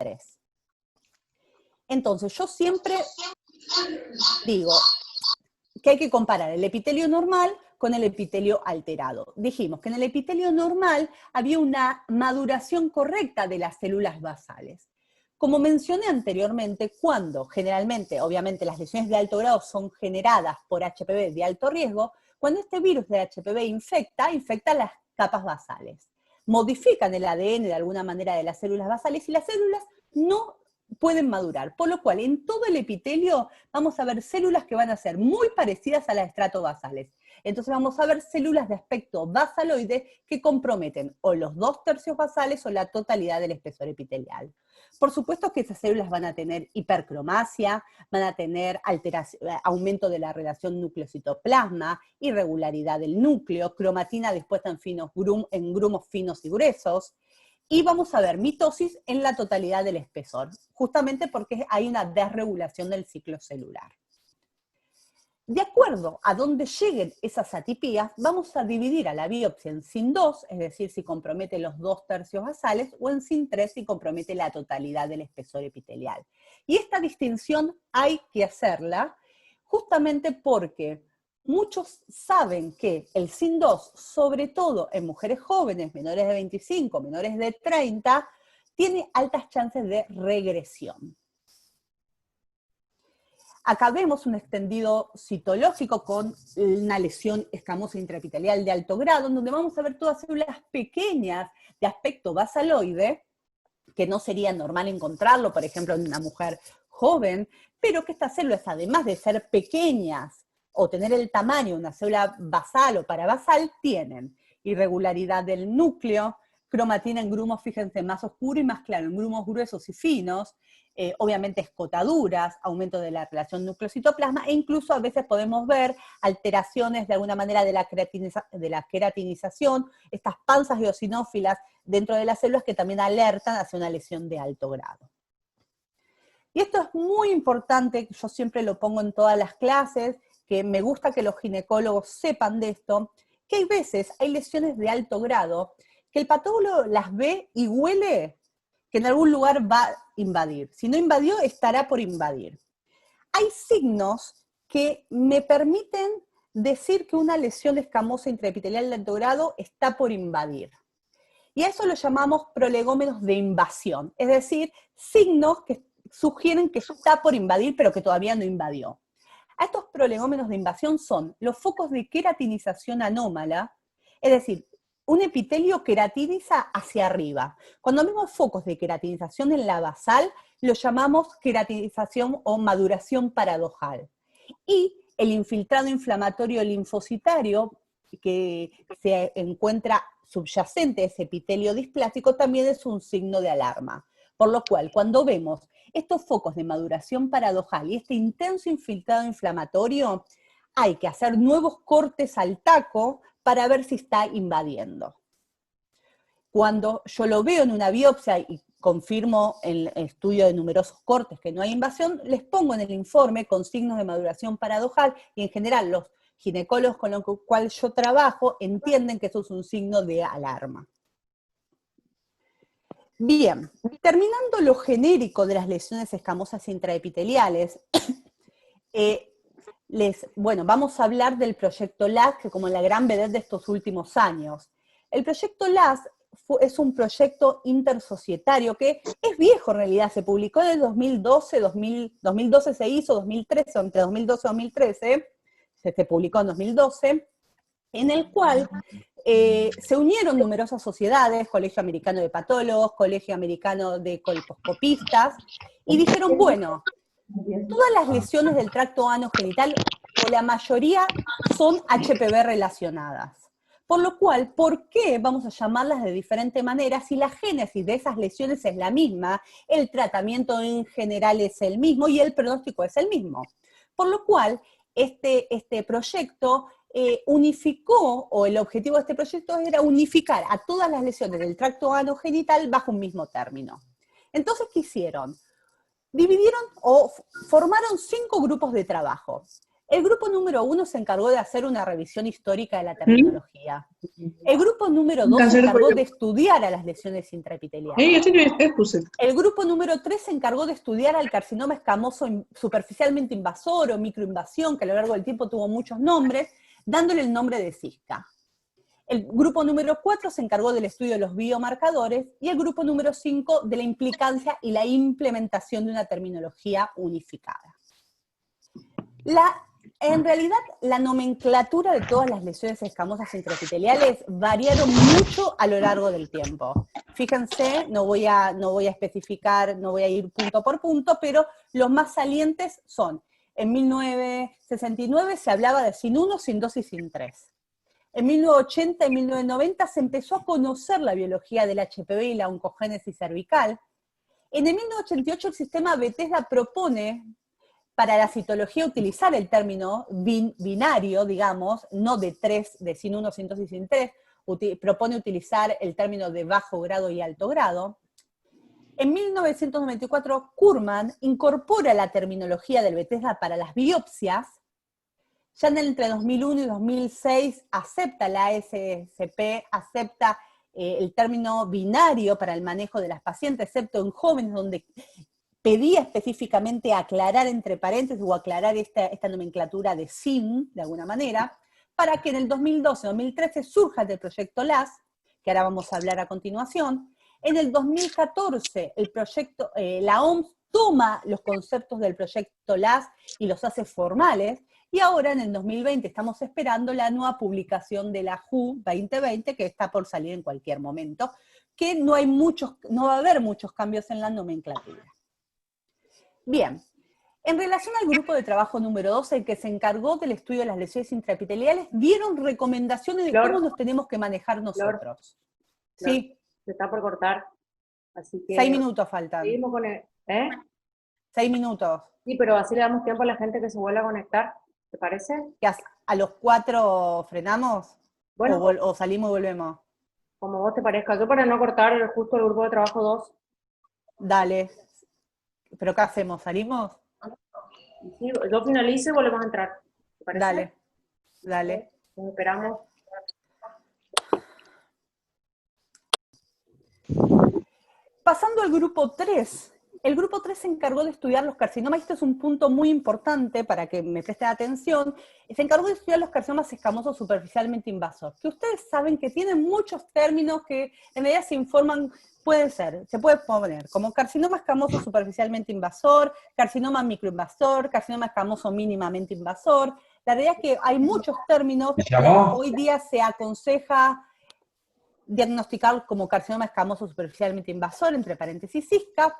SIN3. Entonces, yo siempre digo que hay que comparar el epitelio normal con el epitelio alterado. Dijimos que en el epitelio normal había una maduración correcta de las células basales. Como mencioné anteriormente, cuando generalmente, obviamente, las lesiones de alto grado son generadas por HPV de alto riesgo, cuando este virus de HPV infecta las capas basales. Modifican el ADN de alguna manera de las células basales y las células no pueden madurar, por lo cual en todo el epitelio vamos a ver células que van a ser muy parecidas a las estratobasales. Entonces vamos a ver células de aspecto basaloide que comprometen o los 2/3 basales o la totalidad del espesor epitelial. Por supuesto que esas células van a tener hipercromasia, van a tener aumento de la relación núcleo-citoplasma, irregularidad del núcleo, cromatina dispuesta en grumos finos y gruesos, y vamos a ver mitosis en la totalidad del espesor, justamente porque hay una desregulación del ciclo celular. De acuerdo a dónde lleguen esas atipías, vamos a dividir a la biopsia en SIN2, es decir, si compromete los 2/3 basales, o en SIN3 si compromete la totalidad del espesor epitelial. Y esta distinción hay que hacerla justamente porque muchos saben que el SIN2, sobre todo en mujeres jóvenes, menores de 25, menores de 30, tiene altas chances de regresión. Acá vemos un extendido citológico con una lesión escamosa intraepitelial de alto grado, en donde vamos a ver todas células pequeñas de aspecto basaloide, que no sería normal encontrarlo, por ejemplo, en una mujer joven, pero que estas células, además de ser pequeñas o tener el tamaño de una célula basal o parabasal, tienen irregularidad del núcleo, cromatina en grumos, fíjense, más oscuro y más claro, en grumos gruesos y finos, obviamente escotaduras, aumento de la relación núcleo-citoplasma, e incluso a veces podemos ver alteraciones de alguna manera de la queratinización, estas panzas eosinófilas dentro de las células que también alertan hacia una lesión de alto grado. Y esto es muy importante, yo siempre lo pongo en todas las clases, que me gusta que los ginecólogos sepan de esto, que hay veces, hay lesiones de alto grado, que el patólogo las ve y huele que en algún lugar va a invadir. Si no invadió, estará por invadir. Hay signos que me permiten decir que una lesión escamosa intraepitelial de alto grado está por invadir. Y a eso lo llamamos prolegómenos de invasión, es decir, signos que sugieren que está por invadir, pero que todavía no invadió. A estos prolegómenos de invasión son los focos de queratinización anómala, es decir, un epitelio queratiniza hacia arriba. Cuando vemos focos de queratinización en la basal, lo llamamos queratinización o maduración paradojal. Y el infiltrado inflamatorio linfocitario, que se encuentra subyacente a ese epitelio displásico, también es un signo de alarma. Por lo cual, cuando vemos estos focos de maduración paradojal y este intenso infiltrado inflamatorio, hay que hacer nuevos cortes al taco para ver si está invadiendo. Cuando yo lo veo en una biopsia y confirmo en el estudio de numerosos cortes que no hay invasión, les pongo en el informe con signos de maduración paradojal y en general los ginecólogos con los cuales yo trabajo entienden que eso es un signo de alarma. Bien, terminando lo genérico de las lesiones escamosas intraepiteliales, vamos a hablar del proyecto LAS, que como la gran vedette de estos últimos años. El proyecto LAS es un proyecto intersocietario que es viejo en realidad, se publicó en el 2012, 2012 se hizo, 2013, entre 2012 y 2013, se publicó en 2012, en el cual se unieron numerosas sociedades, Colegio Americano de Patólogos, Colegio Americano de Colposcopistas, y dijeron, bueno, todas las lesiones del tracto anogenital, o la mayoría, son HPV relacionadas. Por lo cual, ¿por qué vamos a llamarlas de diferente manera si la génesis de esas lesiones es la misma, el tratamiento en general es el mismo y el pronóstico es el mismo? Por lo cual, este proyecto unificó, o el objetivo de este proyecto era unificar a todas las lesiones del tracto anogenital bajo un mismo término. Entonces, ¿qué hicieron? Dividieron o formaron 5 grupos de trabajo. El grupo número 1 se encargó de hacer una revisión histórica de la terminología. El grupo número 2 se encargó de estudiar a las lesiones intraepiteliales. El grupo número 3 se encargó de estudiar al carcinoma escamoso superficialmente invasor o microinvasión, que a lo largo del tiempo tuvo muchos nombres, dándole el nombre de CISCA. El grupo número 4 se encargó del estudio de los biomarcadores y el grupo número 5 de la implicancia y la implementación de una terminología unificada. En realidad, la nomenclatura de todas las lesiones escamosas intraepiteliales variaron mucho a lo largo del tiempo. Fíjense, no voy a especificar, no voy a ir punto por punto, pero los más salientes son, en 1969 se hablaba de sin 1, sin 2 y sin 3. En 1980 y 1990 se empezó a conocer la biología del HPV y la oncogénesis cervical. En el 1988 el sistema Bethesda propone para la citología utilizar el término binario, digamos, no de 3, de sin 1, sin 2 y sin 3, propone utilizar el término de bajo grado y alto grado. En 1994, Kurman incorpora la terminología del Bethesda para las biopsias. Ya entre 2001 y 2006 acepta la ASCP, acepta el término binario para el manejo de las pacientes, excepto en jóvenes donde pedía específicamente aclarar entre paréntesis o aclarar esta nomenclatura de SIN, de alguna manera, para que en el 2012-2013 surja el proyecto LAS, que ahora vamos a hablar a continuación. En el 2014 la OMS toma los conceptos del proyecto LAS y los hace formales, y ahora en el 2020 estamos esperando la nueva publicación de la WHO 2020, que está por salir en cualquier momento, que no va a haber muchos cambios en la nomenclatura. Bien, en relación al grupo de trabajo número 2, el que se encargó del estudio de las lesiones intraepiteliales, dieron recomendaciones de cómo nos tenemos que manejar nosotros. Sí. Se está por cortar, así que... 6 minutos faltan. Seguimos con el... 6 minutos. Sí, pero así le damos tiempo a la gente que se vuelva a conectar, ¿te parece? ¿Que a los 4 frenamos? Bueno, ¿O salimos y volvemos? Como vos te parezca. Yo para no cortar justo el grupo de trabajo 2. Dale. ¿Pero qué hacemos? ¿Salimos? Sí, yo finalizo y volvemos a entrar. ¿Te parece? Dale. Dale. Nos esperamos. Pasando al grupo 3. El grupo 3 se encargó de estudiar los carcinomas, y este es un punto muy importante para que me presten atención, se encargó de estudiar los carcinomas escamosos superficialmente invasores, que ustedes saben que tienen muchos términos que en realidad se informan, se puede poner como carcinoma escamoso superficialmente invasor, carcinoma microinvasor, carcinoma escamoso mínimamente invasor. La realidad es que hay muchos términos que hoy día se aconseja diagnosticar como carcinoma escamoso superficialmente invasor, entre paréntesis CISCA,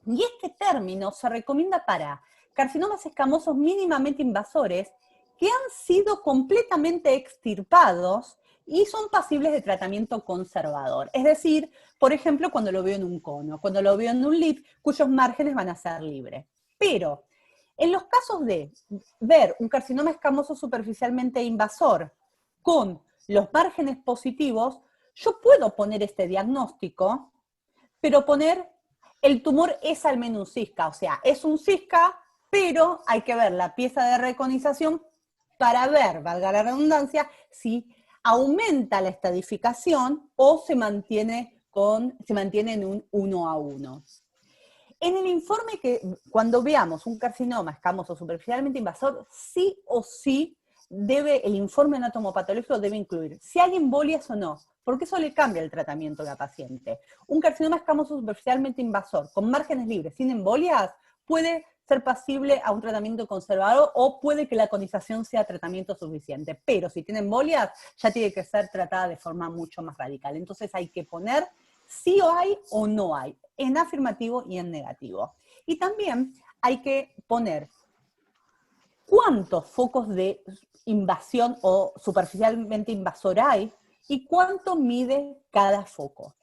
y este término se recomienda para carcinomas escamosos mínimamente invasores que han sido completamente extirpados y son pasibles de tratamiento conservador. Es decir, por ejemplo, cuando lo veo en un cono, cuando lo veo en un lid, cuyos márgenes van a ser libres. Pero en los casos de ver un carcinoma escamoso superficialmente invasor con los márgenes positivos, yo puedo poner este diagnóstico, pero poner el tumor es al menos un CISCA, o sea, es un CISCA, pero hay que ver la pieza de reconización para ver, valga la redundancia, si aumenta la estadificación o se mantiene en un 1 a 1. En el informe cuando veamos un carcinoma escamoso superficialmente invasor, sí o sí el informe anatomopatológico debe incluir si hay embolias o no, porque eso le cambia el tratamiento a la paciente. Un carcinoma escamoso superficialmente invasor con márgenes libres, sin embolias, puede ser pasible a un tratamiento conservador o puede que la conización sea tratamiento suficiente. Pero si tiene embolias, ya tiene que ser tratada de forma mucho más radical. Entonces hay que poner sí o hay o no hay, en afirmativo y en negativo. Y también hay que poner cuántos focos de invasión o superficialmente invasor hay y cuánto mide cada foco.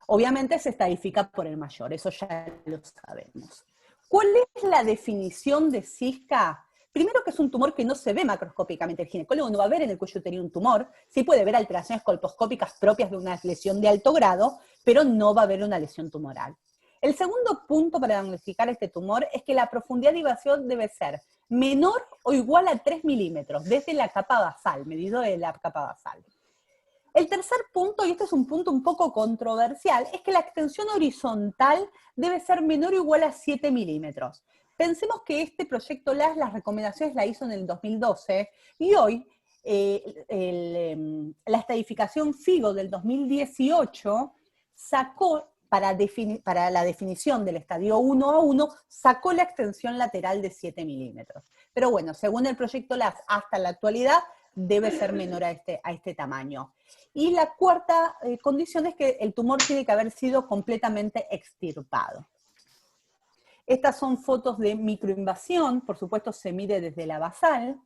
Obviamente se estadifica por el mayor, eso ya lo sabemos. ¿Cuál es la definición de CISCA? Primero que es un tumor que no se ve macroscópicamente, el ginecólogo no va a ver en el cuello uterino un tumor, sí puede ver alteraciones colposcópicas propias de una lesión de alto grado, pero no va a ver una lesión tumoral. El segundo punto para diagnosticar este tumor es que la profundidad de invasión debe ser menor o igual a 3 milímetros, desde la capa basal, medido de la capa basal. El tercer punto, y este es un punto un poco controversial, es que la extensión horizontal debe ser menor o igual a 7 milímetros. Pensemos que este proyecto LAS, las recomendaciones la hizo en el 2012, y hoy la estadificación FIGO del 2018 sacó, para la definición del estadio 1A1, sacó la extensión lateral de 7 milímetros. Pero bueno, según el proyecto LAS hasta la actualidad, debe ser menor a este tamaño. Y la cuarta condición es que el tumor tiene que haber sido completamente extirpado. Estas son fotos de microinvasión, por supuesto se mide desde la basal.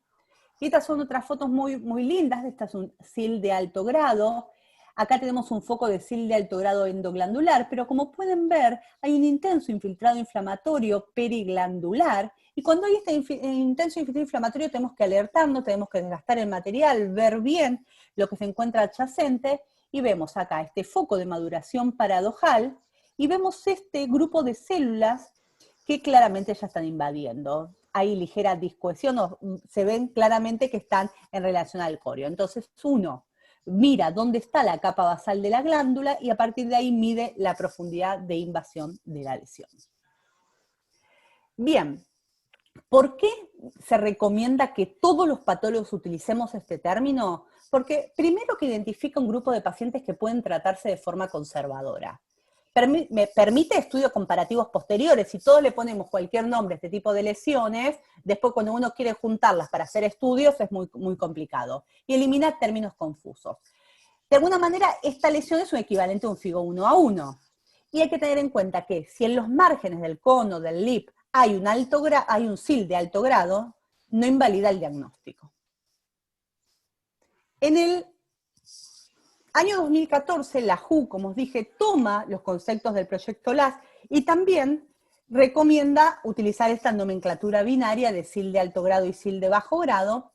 Y estas son otras fotos muy, muy lindas. Esta es un SIL de alto grado. Acá tenemos un foco de SIL de alto grado endoglandular, pero como pueden ver, hay un intenso infiltrado inflamatorio periglandular, y cuando hay este intenso infiltrado inflamatorio tenemos que alertarnos, tenemos que desgastar el material, ver bien lo que se encuentra adyacente, y vemos acá este foco de maduración paradojal, y vemos este grupo de células que claramente ya están invadiendo. Hay ligera discohesión, se ven claramente que están en relación al corio. Entonces uno mira dónde está la capa basal de la glándula y a partir de ahí mide la profundidad de invasión de la lesión. Bien, ¿por qué se recomienda que todos los patólogos utilicemos este término? Porque primero que identifica un grupo de pacientes que pueden tratarse de forma conservadora. Me permite estudios comparativos posteriores. Si todos le ponemos cualquier nombre a este tipo de lesiones, después cuando uno quiere juntarlas para hacer estudios es muy, muy complicado. Y elimina términos confusos. De alguna manera, esta lesión es un equivalente a un FIGO 1A1. Y hay que tener en cuenta que si en los márgenes del cono, del lip, hay un SIL de alto grado, no invalida el diagnóstico. En el año 2014, la WHO, como os dije, toma los conceptos del proyecto LAS y también recomienda utilizar esta nomenclatura binaria de SIL de alto grado y SIL de bajo grado.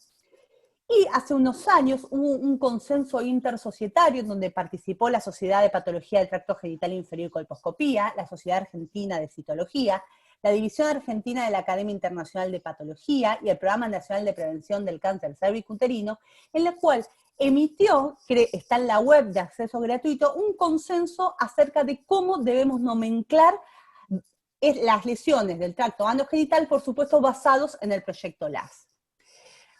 Y hace unos años hubo un consenso intersocietario en donde participó la Sociedad de Patología del Tracto Genital Inferior y Colposcopía, la Sociedad Argentina de Citología, la División Argentina de la Academia Internacional de Patología y el Programa Nacional de Prevención del Cáncer Cervicuterino, en la cual emitió, que está en la web de acceso gratuito, un consenso acerca de cómo debemos nomenclar las lesiones del tracto anogenital, por supuesto basados en el proyecto LAS.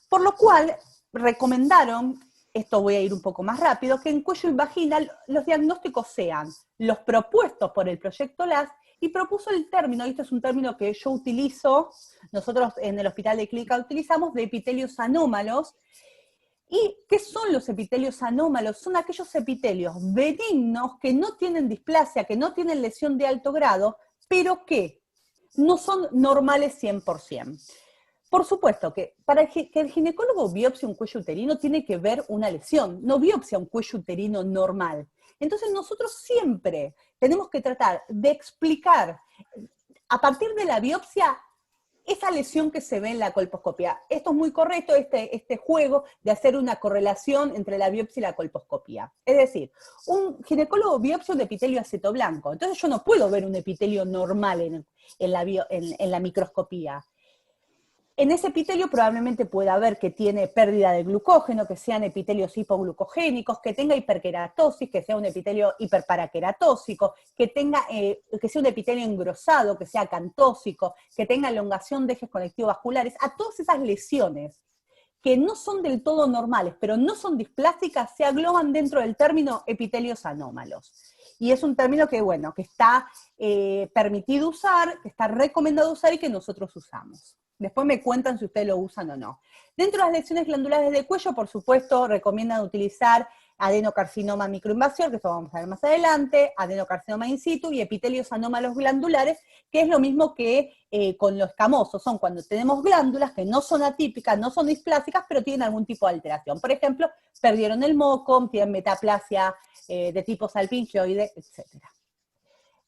Por lo cual recomendaron, esto voy a ir un poco más rápido, que en cuello y vagina los diagnósticos sean los propuestos por el proyecto LAS, y propuso el término, y este es un término que yo utilizo, nosotros en el Hospital de Clínica utilizamos, de epitelios anómalos. ¿Y qué son los epitelios anómalos? Son aquellos epitelios benignos que no tienen displasia, que no tienen lesión de alto grado, pero que no son normales 100%. Por supuesto que para que el ginecólogo biopsie un cuello uterino tiene que ver una lesión, no biopsia un cuello uterino normal. Entonces nosotros siempre tenemos que tratar de explicar a partir de la biopsia esa lesión que se ve en la colposcopía. Esto es muy correcto, este juego de hacer una correlación entre la biopsia y la colposcopía. Es decir, un ginecólogo biopsia un epitelio aceto blanco, entonces yo no puedo ver un epitelio normal en la microscopía. En ese epitelio probablemente pueda haber que tiene pérdida de glucógeno, que sean epitelios hipoglucogénicos, que tenga hiperkeratosis, que sea un epitelio hiperparaqueratósico, que sea un epitelio engrosado, que sea acantósico, que tenga elongación de ejes conectivos vasculares. A todas esas lesiones que no son del todo normales, pero no son displásticas, se agloban dentro del término epitelios anómalos. Y es un término que, bueno, que está permitido usar, que está recomendado usar y que nosotros usamos. Después me cuentan si ustedes lo usan o no. Dentro de las lesiones glandulares del cuello, por supuesto, recomiendan utilizar adenocarcinoma microinvasor, que eso vamos a ver más adelante, adenocarcinoma in situ y epitelios anómalos glandulares, que es lo mismo que con lo escamoso. Son cuando tenemos glándulas que no son atípicas, no son displásicas, pero tienen algún tipo de alteración. Por ejemplo, perdieron el moco, tienen metaplasia de tipo salpingioide, etc.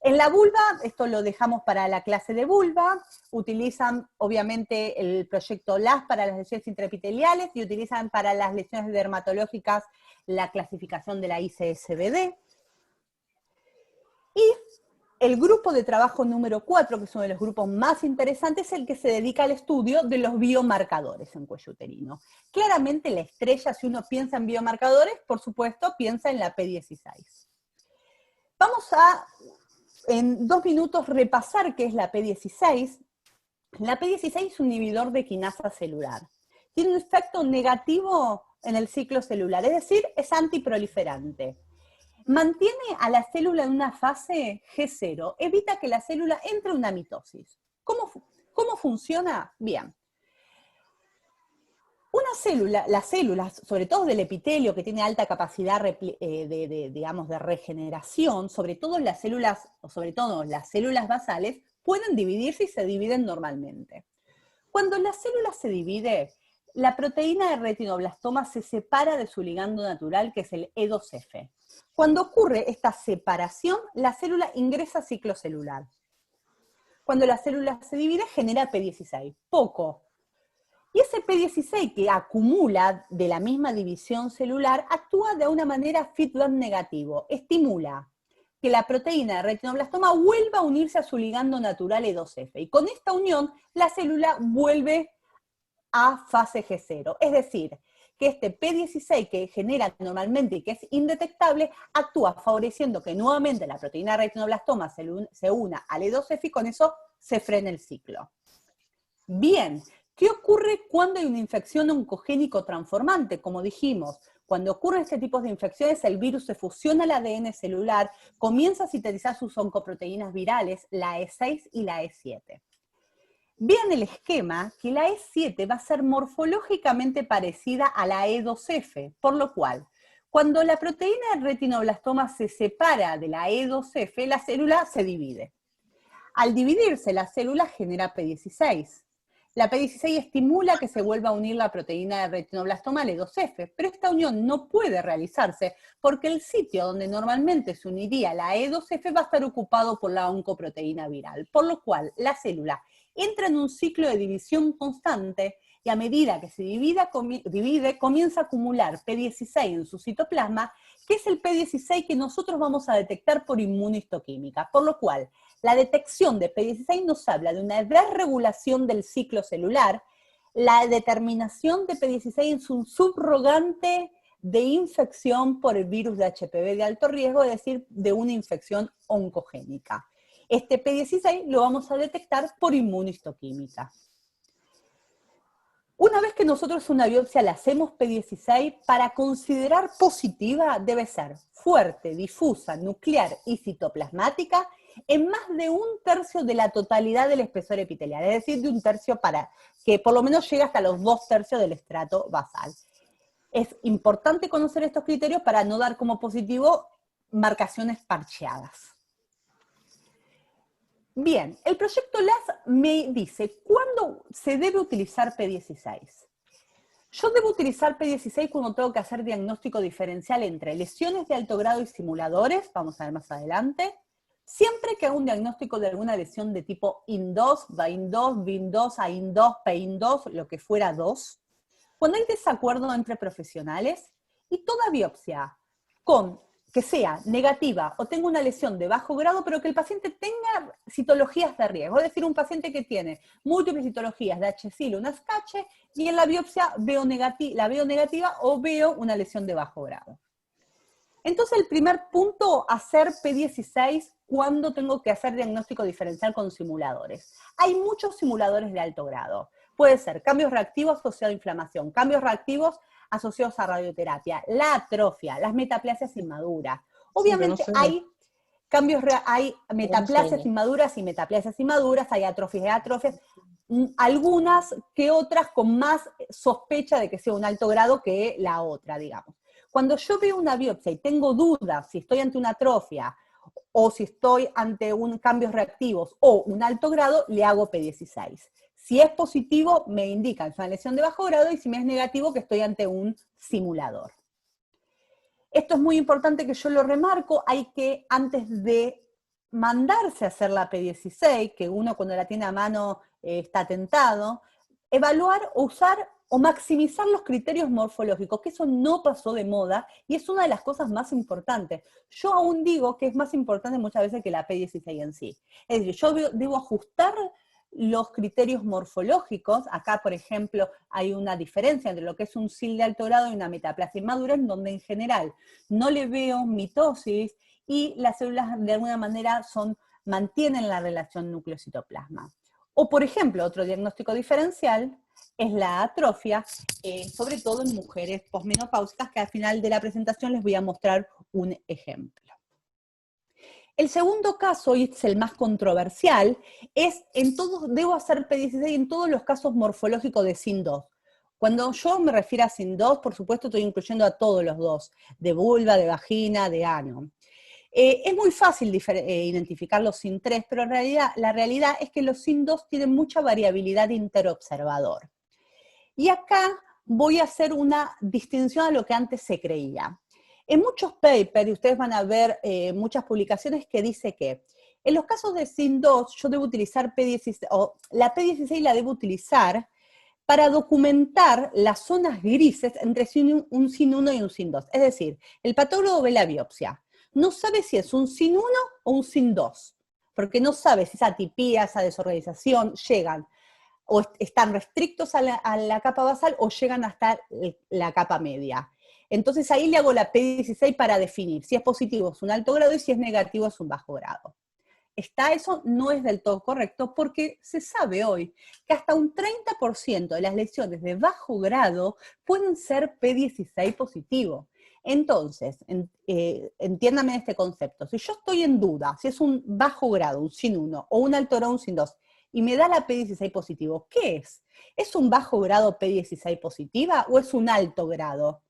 En la vulva, esto lo dejamos para la clase de vulva, utilizan obviamente el proyecto LAS para las lesiones intraepiteliales y utilizan para las lesiones dermatológicas la clasificación de la ICSBD. Y el grupo de trabajo número 4, que es uno de los grupos más interesantes, es el que se dedica al estudio de los biomarcadores en cuello uterino. Claramente la estrella, si uno piensa en biomarcadores, por supuesto, piensa en la P16. Vamos a, en 2 minutos, repasar qué es la P16. La P16 es un inhibidor de quinasa celular. Tiene un efecto negativo en el ciclo celular, es decir, es antiproliferante. Mantiene a la célula en una fase G0, evita que la célula entre en una mitosis. ¿Cómo funciona? Bien. Una célula, las células, sobre todo del epitelio, que tiene alta capacidad de regeneración, sobre todo las células basales, pueden dividirse y se dividen normalmente. Cuando la célula se divide, la proteína de retinoblastoma se separa de su ligando natural, que es el E2F. Cuando ocurre esta separación, la célula ingresa a ciclo celular. Cuando la célula se divide, genera P16, poco. Y ese P16 que acumula de la misma división celular actúa de una manera feedback negativo, estimula que la proteína de retinoblastoma vuelva a unirse a su ligando natural E2F. Y con esta unión, la célula vuelve a fase G0. Es decir, que este P16 que genera normalmente y que es indetectable, actúa favoreciendo que nuevamente la proteína de retinoblastoma se una al E2F y con eso se frena el ciclo. Bien, ¿qué ocurre cuando hay una infección oncogénico transformante? Como dijimos, cuando ocurren este tipo de infecciones, el virus se fusiona al ADN celular, comienza a sintetizar sus oncoproteínas virales, la E6 y la E7. Vean el esquema que la E7 va a ser morfológicamente parecida a la E2F, por lo cual, cuando la proteína del retinoblastoma se separa de la E2F, la célula se divide. Al dividirse, la célula genera P16. La P16 estimula que se vuelva a unir la proteína de retinoblastoma al E2F, pero esta unión no puede realizarse porque el sitio donde normalmente se uniría la E2F va a estar ocupado por la oncoproteína viral, por lo cual la célula entra en un ciclo de división constante y a medida que se divide, comienza a acumular P16 en su citoplasma, que es el P16 que nosotros vamos a detectar por inmunohistoquímica, por lo cual la detección de P16 nos habla de una desregulación del ciclo celular. La determinación de P16 es un subrogante de infección por el virus de HPV de alto riesgo, es decir, de una infección oncogénica. Este P16 lo vamos a detectar por inmunohistoquímica. Una vez que nosotros una biopsia la hacemos P16, para considerar positiva debe ser fuerte, difusa, nuclear y citoplasmática en más de 1/3 de la totalidad del espesor epitelial, es decir, de 1/3 para que por lo menos llegue hasta los 2/3 del estrato basal. Es importante conocer estos criterios para no dar como positivo marcaciones parcheadas. Bien, el proyecto LAS me dice, ¿cuándo se debe utilizar P16? Yo debo utilizar P16 cuando tengo que hacer diagnóstico diferencial entre lesiones de alto grado y simuladores, vamos a ver más adelante, siempre que haga un diagnóstico de alguna lesión de tipo IN2, VAIN2, VIN2, AIN2, PEIN2, lo que fuera 2, cuando hay desacuerdo entre profesionales y toda biopsia que sea negativa o tenga una lesión de bajo grado, pero que el paciente tenga citologías de riesgo, es decir, un paciente que tiene múltiples citologías de HSIL, una SCACHE, y en la biopsia la veo negativa o veo una lesión de bajo grado. Entonces, el primer punto, hacer P16 cuando tengo que hacer diagnóstico diferencial con simuladores. Hay muchos simuladores de alto grado. Puede ser cambios reactivos asociados a inflamación, cambios reactivos asociados a radioterapia, la atrofia, las metaplasias inmaduras. Obviamente hay metaplasias inmaduras y metaplasias inmaduras, hay atrofias y atrofias, algunas que otras con más sospecha de que sea un alto grado que la otra, digamos. Cuando yo veo una biopsia y tengo dudas si estoy ante una atrofia o si estoy ante cambios reactivos o un alto grado, le hago P16. Si es positivo, me indica que es una lesión de bajo grado, y si me es negativo, que estoy ante un simulador. Esto es muy importante que yo lo remarco, hay que, antes de mandarse a hacer la P16, que uno cuando la tiene a mano está tentado, evaluar o usar o maximizar los criterios morfológicos, que eso no pasó de moda y es una de las cosas más importantes. Yo aún digo que es más importante muchas veces que la P16 en sí. Es decir, yo debo ajustar los criterios morfológicos. Acá, por ejemplo, hay una diferencia entre lo que es un SIL de alto grado y una metaplasia inmadura, en donde en general no le veo mitosis y las células de alguna manera mantienen la relación núcleo-citoplasma. O, por ejemplo, otro diagnóstico diferencial es la atrofia, sobre todo en mujeres posmenopáusicas, que al final de la presentación les voy a mostrar un ejemplo. El segundo caso, y es el más controversial, es debo hacer P16 en todos los casos morfológicos de SIN2. Cuando yo me refiero a SIN2, por supuesto estoy incluyendo a todos los dos, de vulva, de vagina, de ano. Es muy fácil identificar los SIN3, pero en realidad, la realidad es que los SIN2 tienen mucha variabilidad interobservador. Y acá voy a hacer una distinción a lo que antes se creía. En muchos papers, y ustedes van a ver muchas publicaciones que dice que en los casos de SIN2 yo debo utilizar P16, o la P16 la debo utilizar para documentar las zonas grises entre un SIN1 y un SIN2. Es decir, el patólogo ve la biopsia, no sabe si es un SIN1 o un SIN2, porque no sabe si esa atipía, esa desorganización llegan o están restrictos a la capa basal o llegan hasta la capa media. Entonces ahí le hago la P16 para definir si es positivo es un alto grado y si es negativo es un bajo grado. Eso no es del todo correcto porque se sabe hoy que hasta un 30% de las lesiones de bajo grado pueden ser P16 positivo. Entonces, entiéndame este concepto. Si yo estoy en duda si es un bajo grado, un SIN1, o un alto grado, un SIN2, y me da la P16 positivo, ¿qué es? ¿Es un bajo grado P16 positiva o es un alto grado?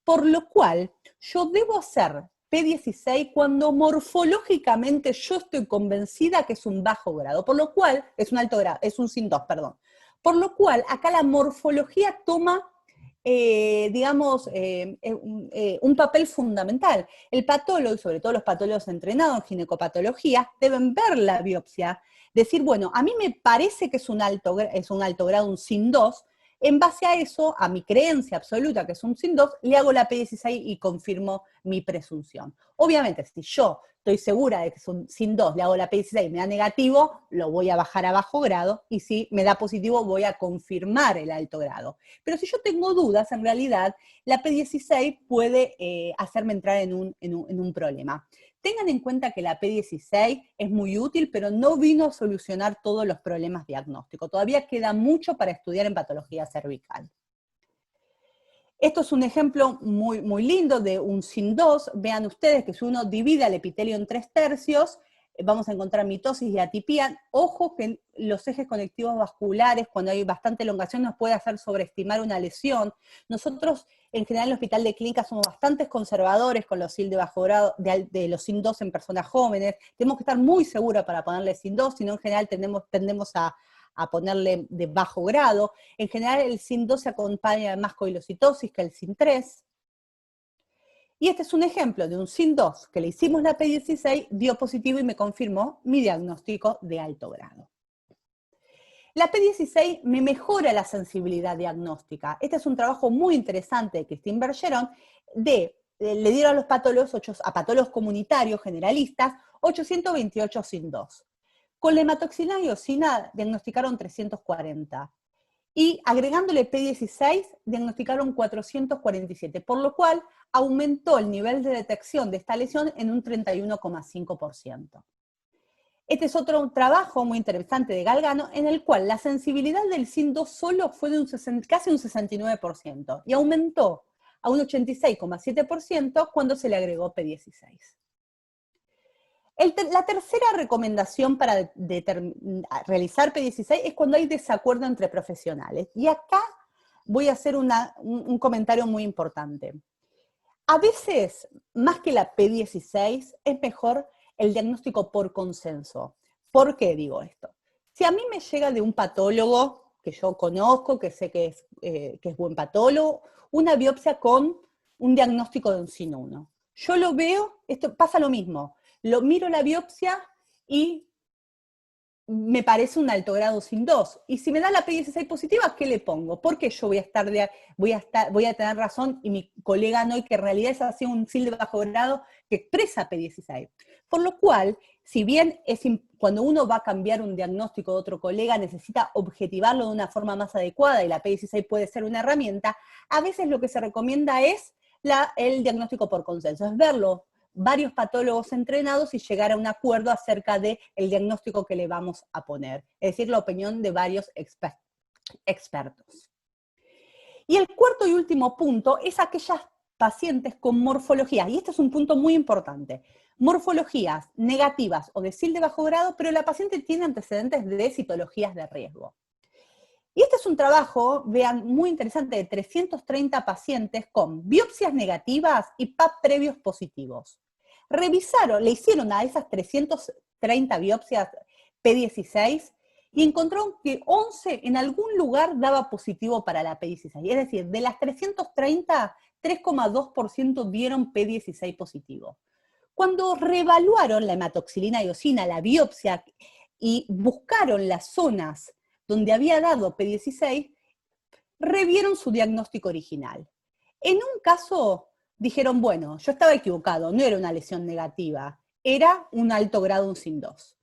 Por lo cual, yo debo hacer P16 cuando morfológicamente yo estoy convencida que es un bajo grado, por lo cual, es un alto grado, es un SIN2, perdón. Por lo cual, acá la morfología toma, un papel fundamental. El patólogo, y sobre todo los patólogos entrenados en ginecopatología, deben ver la biopsia, decir, bueno, a mí me parece que es un alto grado, un SIN2, en base a eso, a mi creencia absoluta que es un SIN2, le hago la P16 y confirmo mi presunción. Obviamente, si yo estoy segura de que es un SIN2, le hago la P16 y me da negativo, lo voy a bajar a bajo grado, y si me da positivo, voy a confirmar el alto grado. Pero si yo tengo dudas, en realidad, la P16 puede hacerme entrar en un problema. Tengan en cuenta que la P16 es muy útil, pero no vino a solucionar todos los problemas diagnósticos. Todavía queda mucho para estudiar en patología cervical. Esto es un ejemplo muy, muy lindo de un SIN2. Vean ustedes que si uno divide al epitelio en 3/3, vamos a encontrar mitosis y atipía. Ojo que los ejes conectivos vasculares, cuando hay bastante elongación, nos puede hacer sobreestimar una lesión. Nosotros, en general, en el hospital de clínica somos bastante conservadores con los SIL de bajo grado, de los SIN2 en personas jóvenes. Tenemos que estar muy seguros para ponerle SIN2, sino en general tendemos a ponerle de bajo grado. En general, el SIN2 se acompaña de más coilocitosis que el SIN3. Y este es un ejemplo de un SIN2 que le hicimos la P16, dio positivo y me confirmó mi diagnóstico de alto grado. La P16 me mejora la sensibilidad diagnóstica. Este es un trabajo muy interesante de Christine Bergeron, le dieron a los patólogos, a patólogos comunitarios generalistas, 828 SIN2. Con la hematoxilina y eosina diagnosticaron 340. Y agregándole P16, diagnosticaron 447, por lo cual aumentó el nivel de detección de esta lesión en un 31,5%. Este es otro trabajo muy interesante de Galgano, en el cual la sensibilidad del SIN2 solo fue de casi un 69%, y aumentó a un 86,7% cuando se le agregó P16. La tercera recomendación para realizar P16 es cuando hay desacuerdo entre profesionales. Y acá voy a hacer un comentario muy importante. A veces, más que la P16, es mejor el diagnóstico por consenso. ¿Por qué digo esto? Si a mí me llega de un patólogo que yo conozco, que sé que es buen patólogo, una biopsia con un diagnóstico de un SIN1. Yo lo veo, esto pasa lo mismo. Miro la biopsia y me parece un alto grado sin 2. Y si me da la P16 positiva, ¿qué le pongo? Porque yo voy a tener razón y mi colega no, y que en realidad es así un SIL de bajo grado que expresa P16. Por lo cual, si bien cuando uno va a cambiar un diagnóstico de otro colega, necesita objetivarlo de una forma más adecuada y la P16 puede ser una herramienta, a veces lo que se recomienda es el diagnóstico por consenso, es verlo varios patólogos entrenados y llegar a un acuerdo acerca del diagnóstico que le vamos a poner, es decir, la opinión de varios expertos. Y el cuarto y último punto es aquellas pacientes con morfologías, y este es un punto muy importante, morfologías negativas o de SIL de bajo grado, pero la paciente tiene antecedentes de citologías de riesgo. Y este es un trabajo, vean, muy interesante, de 330 pacientes con biopsias negativas y PAP previos positivos. Le hicieron a esas 330 biopsias P16 y encontraron que 11 en algún lugar daba positivo para la P16. Es decir, de las 330, 3,2% dieron P16 positivo. Cuando reevaluaron la hematoxilina eosina, la biopsia, y buscaron las zonas donde había dado P16, revieron su diagnóstico original. En un caso dijeron, bueno, yo estaba equivocado, no era una lesión negativa, era un alto grado, un SIN 2.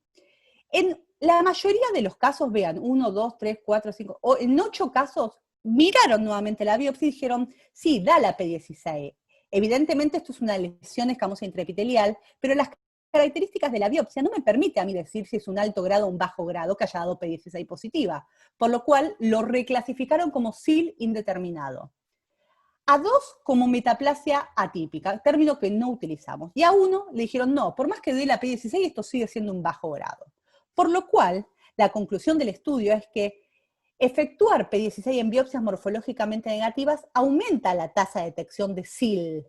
En la mayoría de los casos, vean, 1, 2, 3, 4, 5, o en 8 casos, miraron nuevamente la biopsia y dijeron, sí, da la P16. Evidentemente esto es una lesión escamosa intraepitelial, pero las características de la biopsia no me permite a mí decir si es un alto grado o un bajo grado que haya dado P16 positiva, por lo cual lo reclasificaron como SIL indeterminado. A 2 como metaplasia atípica, término que no utilizamos, y a 1 le dijeron no, por más que dé la P16 esto sigue siendo un bajo grado. Por lo cual, la conclusión del estudio es que efectuar P16 en biopsias morfológicamente negativas aumenta la tasa de detección de SIL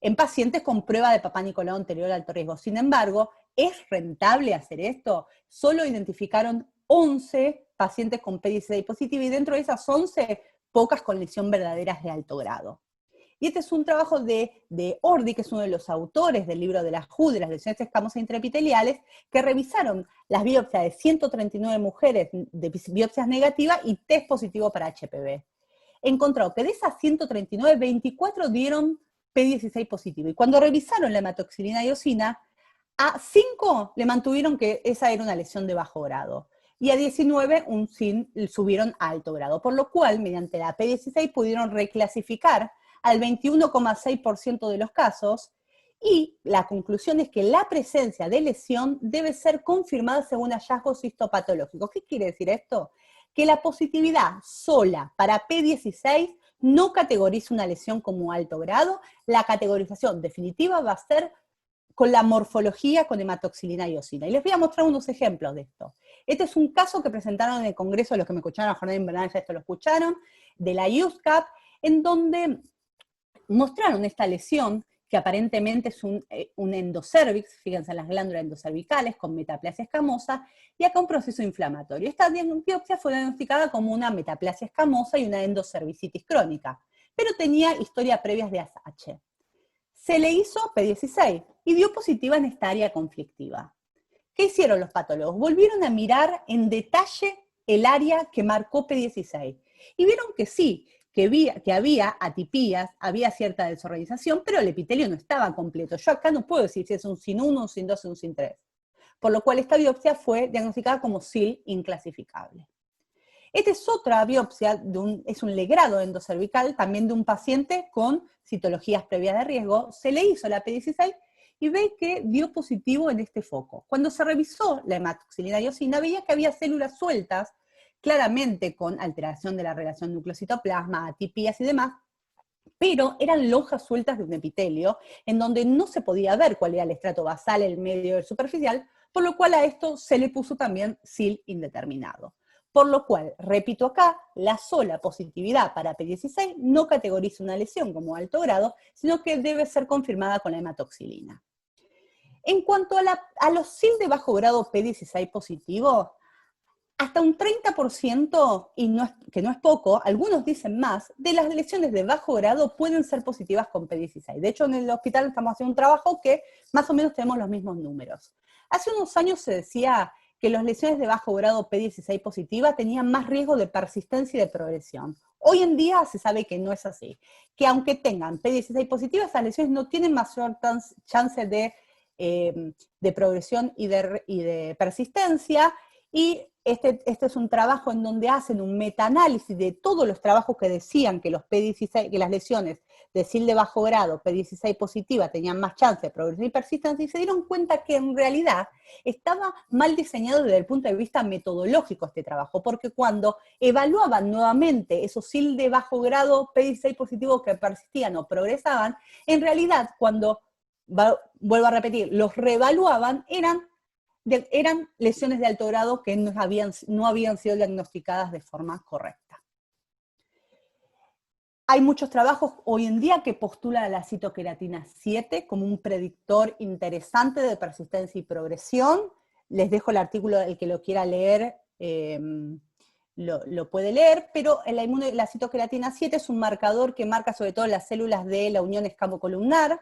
en pacientes con prueba de Papá Nicolau anterior a alto riesgo. Sin embargo, ¿es rentable hacer esto? Solo identificaron 11 pacientes con P16 positivo y dentro de esas 11, pocas con lesión verdaderas de alto grado. Y este es un trabajo de Ordi, que es uno de los autores del libro de la WHO, de las lesiones escamosas intraepiteliales, que revisaron las biopsias de 139 mujeres de biopsias negativas y test positivo para HPV. Encontró que de esas 139, 24 dieron P16 positivo. Y cuando revisaron la hematoxilina eosina, a 5 le mantuvieron que esa era una lesión de bajo grado. Y a 19 un SIN subieron a alto grado. Por lo cual, mediante la P16 pudieron reclasificar al 21,6% de los casos, y la conclusión es que la presencia de lesión debe ser confirmada según hallazgos histopatológicos. ¿Qué quiere decir esto? Que la positividad sola para P16 no categoriza una lesión como alto grado, la categorización definitiva va a ser con la morfología con hematoxilina eosina. Y les voy a mostrar unos ejemplos de esto. Este es un caso que presentaron en el Congreso, los que me escucharon a la jornada invernal ya esto lo escucharon, de la USCAP, en donde mostraron esta lesión que aparentemente es un endocervix, fíjense en las glándulas endocervicales con metaplasia escamosa, y acá un proceso inflamatorio. Esta biopsia fue diagnosticada como una metaplasia escamosa y una endocervicitis crónica, pero tenía historia previas de ASH. Se le hizo P16 y dio positiva en esta área conflictiva. ¿Qué hicieron los patólogos? Volvieron a mirar en detalle el área que marcó P16 y vieron que sí, que había atipías, había cierta desorganización, pero el epitelio no estaba completo. Yo acá no puedo decir si es un SIN 1, un SIN 2 o un SIN 3. Por lo cual esta biopsia fue diagnosticada como SIL inclasificable. Esta es otra biopsia, es un legrado endocervical, también de un paciente con citologías previas de riesgo. Se le hizo la P16 y ve que dio positivo en este foco. Cuando se revisó la hematoxilina eosina, veía que había células sueltas, claramente con alteración de la relación núcleo-citoplasma, atipías y demás, pero eran lonjas sueltas de un epitelio, en donde no se podía ver cuál era el estrato basal, el medio y el superficial, por lo cual a esto se le puso también SIL indeterminado. Por lo cual, repito acá, la sola positividad para P16 no categoriza una lesión como alto grado, sino que debe ser confirmada con la hematoxilina. En cuanto a los SIL de bajo grado P16 positivo, hasta un 30%, y que no es poco, algunos dicen más, de las lesiones de bajo grado pueden ser positivas con P16. De hecho, en el hospital estamos haciendo un trabajo que más o menos tenemos los mismos números. Hace unos años se decía que las lesiones de bajo grado P16 positiva tenían más riesgo de persistencia y de progresión. Hoy en día se sabe que no es así, que aunque tengan P16 positiva, esas lesiones no tienen mayor chance de progresión y de persistencia, y este es un trabajo en donde hacen un metaanálisis de todos los trabajos que decían que los P16, que las lesiones de SIL de bajo grado, P16 positiva, tenían más chance de progresión y persistencia, y se dieron cuenta que en realidad estaba mal diseñado desde el punto de vista metodológico este trabajo, porque cuando evaluaban nuevamente esos SIL de bajo grado, P16 positivos que persistían o progresaban, en realidad cuando, vuelvo a repetir, los reevaluaban, eran lesiones de alto grado que no habían sido diagnosticadas de forma correcta. Hay muchos trabajos hoy en día que postulan a la citoqueratina 7 como un predictor interesante de persistencia y progresión. Les dejo el artículo, el que lo quiera leer, lo puede leer, pero la citoqueratina 7 es un marcador que marca sobre todo las células de la unión escamocolumnar,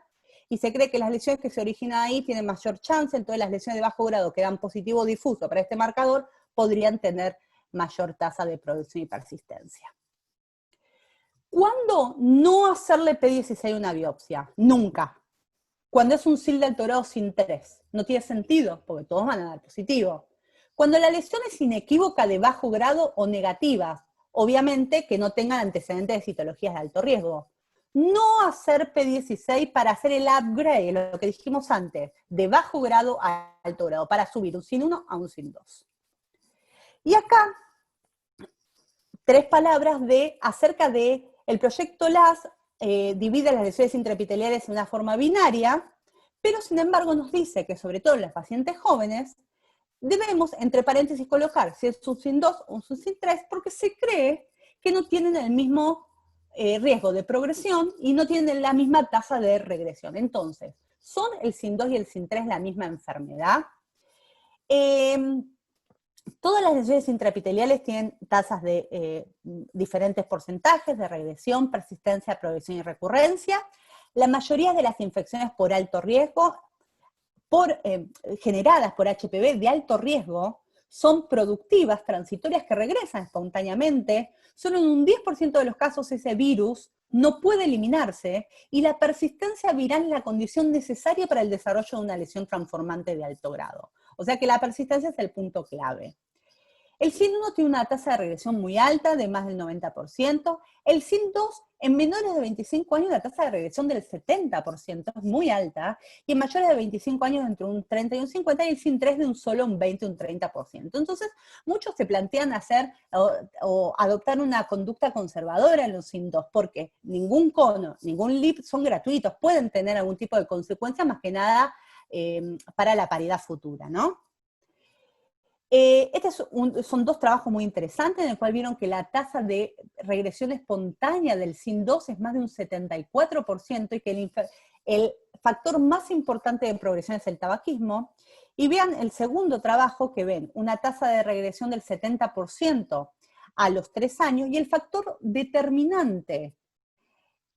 y se cree que las lesiones que se originan ahí tienen mayor chance, entonces las lesiones de bajo grado que dan positivo difuso para este marcador podrían tener mayor tasa de progresión y persistencia. ¿Cuándo no hacerle P16 una biopsia? Nunca. Cuando es un SIL de alto grado sin 3. No tiene sentido, porque todos van a dar positivo. Cuando la lesión es inequívoca de bajo grado o negativas, obviamente que no tengan antecedentes de citologías de alto riesgo. No hacer P16 para hacer el upgrade, lo que dijimos antes, de bajo grado a alto grado, para subir un SIN 1 a un SIN 2. Y acá, 3 palabras acerca de el proyecto LAS. Divide las lesiones intraepiteliales en una forma binaria, pero sin embargo nos dice que sobre todo en los pacientes jóvenes debemos, entre paréntesis, colocar si es un SIN 2 o un SIN 3, porque se cree que no tienen el mismo riesgo de progresión y no tienen la misma tasa de regresión. Entonces, ¿son el SIN 2 y el SIN 3 la misma enfermedad? Todas las lesiones intraepiteliales tienen tasas de diferentes porcentajes de regresión, persistencia, progresión y recurrencia. La mayoría de las infecciones por alto riesgo, generadas por HPV de alto riesgo, son productivas, transitorias, que regresan espontáneamente. Solo en un 10% de los casos ese virus no puede eliminarse, y la persistencia viral es la condición necesaria para el desarrollo de una lesión transformante de alto grado. O sea que la persistencia es el punto clave. El SIN 1 tiene una tasa de regresión muy alta, de más del 90%. El SIN 2, en menores de 25 años, la tasa de regresión del 70%, es muy alta, y en mayores de 25 años entre un 30 y un 50, y el SIN 3 de un solo un 20 y un 30%. Entonces, muchos se plantean hacer o adoptar una conducta conservadora en los SIN 2, porque ningún cono, ningún LIP son gratuitos, pueden tener algún tipo de consecuencia, más que nada para la paridad futura, ¿no? Son 2 trabajos muy interesantes en el cual vieron que la tasa de regresión espontánea del SIN 2 es más de un 74%, y que el factor más importante de progresión es el tabaquismo. Y vean el segundo trabajo, que ven una tasa de regresión del 70% a los 3 años, y el factor determinante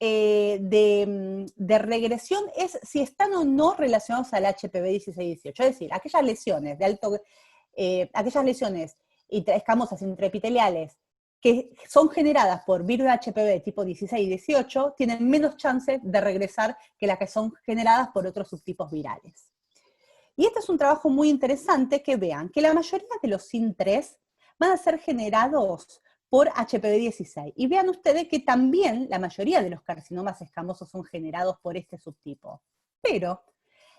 de regresión es si están o no relacionados al HPV 16-18, es decir, aquellas lesiones de aquellas lesiones escamosas intraepiteliales que son generadas por virus de HPV tipo 16 y 18 tienen menos chances de regresar que las que son generadas por otros subtipos virales. Y este es un trabajo muy interesante, que vean que la mayoría de los SIN 3 van a ser generados por HPV 16. Y vean ustedes que también la mayoría de los carcinomas escamosos son generados por este subtipo. Pero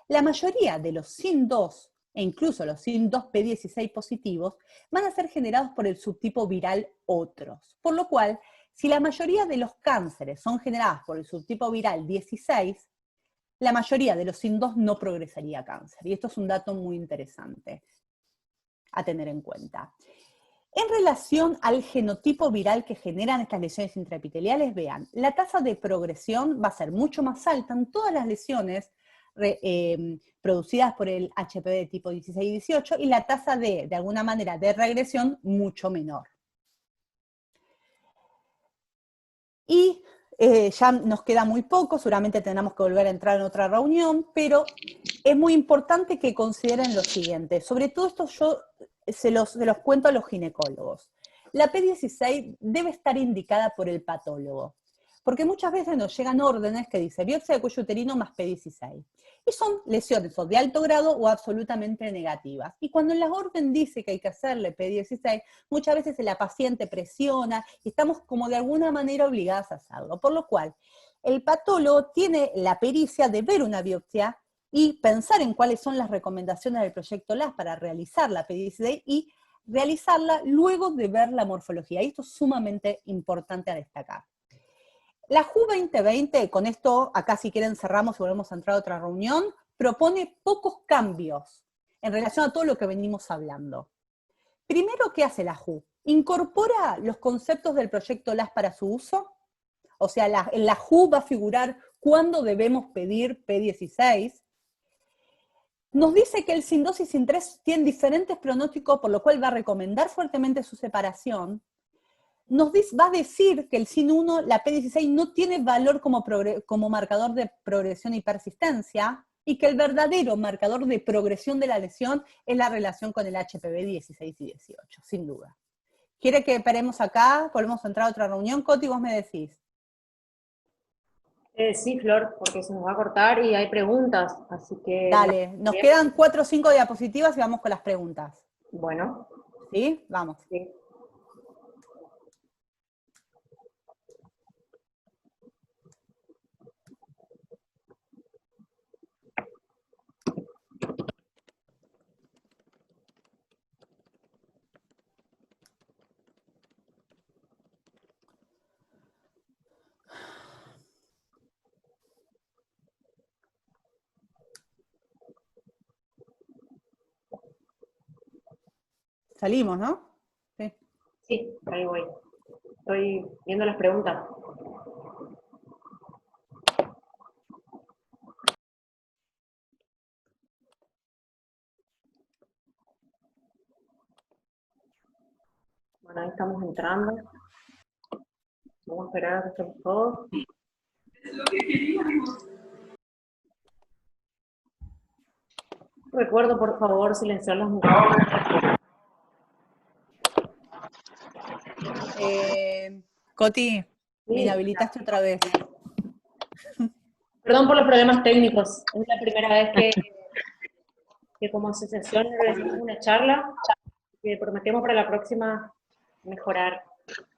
la mayoría de los SIN 2 e incluso los SIN 2P16 positivos van a ser generados por el subtipo viral otros. Por lo cual, si la mayoría de los cánceres son generados por el subtipo viral 16, la mayoría de los SIN 2 no progresaría a cáncer. Y esto es un dato muy interesante a tener en cuenta. En relación al genotipo viral que generan estas lesiones intraepiteliales, vean, la tasa de progresión va a ser mucho más alta en todas las lesiones producidas por el HPV tipo 16 y 18, y la tasa de alguna manera, de regresión mucho menor. Y ya nos queda muy poco, seguramente tendremos que volver a entrar en otra reunión, pero es muy importante que consideren lo siguiente. Sobre todo esto yo se los cuento a los ginecólogos. La P16 debe estar indicada por el patólogo, porque muchas veces nos llegan órdenes que dice biopsia de cuello uterino más P16. Y son lesiones o de alto grado o absolutamente negativas. Y cuando la orden dice que hay que hacerle P16, muchas veces la paciente presiona y estamos como de alguna manera obligadas a hacerlo. Por lo cual, el patólogo tiene la pericia de ver una biopsia y pensar en cuáles son las recomendaciones del proyecto LAS para realizar la P16 y realizarla luego de ver la morfología. Y esto es sumamente importante a destacar. La JU 2020, con esto acá si quieren cerramos y volvemos a entrar a otra reunión, propone pocos cambios en relación a todo lo que venimos hablando. Primero, ¿qué hace la JU? Incorpora los conceptos del proyecto LAS para su uso. O sea, en la JU va a figurar cuándo debemos pedir P16. Nos dice que el SIN 2 y SIN 3 tienen diferentes pronósticos, por lo cual va a recomendar fuertemente su separación. Va a decir que el SIN 1, la P16, no tiene valor como marcador de progresión y persistencia, y que el verdadero marcador de progresión de la lesión es la relación con el HPV 16 y 18, sin duda. ¿Quiere que paremos acá? Volvemos a entrar a otra reunión. Coti, vos me decís. Sí, Flor, porque se nos va a cortar y hay preguntas, así que... Dale, nos quedan 4 o 5 diapositivas y vamos con las preguntas. Bueno. ¿Sí? Vamos. Sí. Salimos, ¿no? Sí. Sí, ahí voy. Estoy viendo las preguntas. Bueno, ahí estamos entrando. Vamos a esperar a que estemos todos. Recuerdo, por favor, silenciar los micrófonos. Coti, me Sí. inhabilitaste otra vez. Perdón por los problemas técnicos. Es la primera vez que como asociación realizamos una charla que prometemos para la próxima mejorar.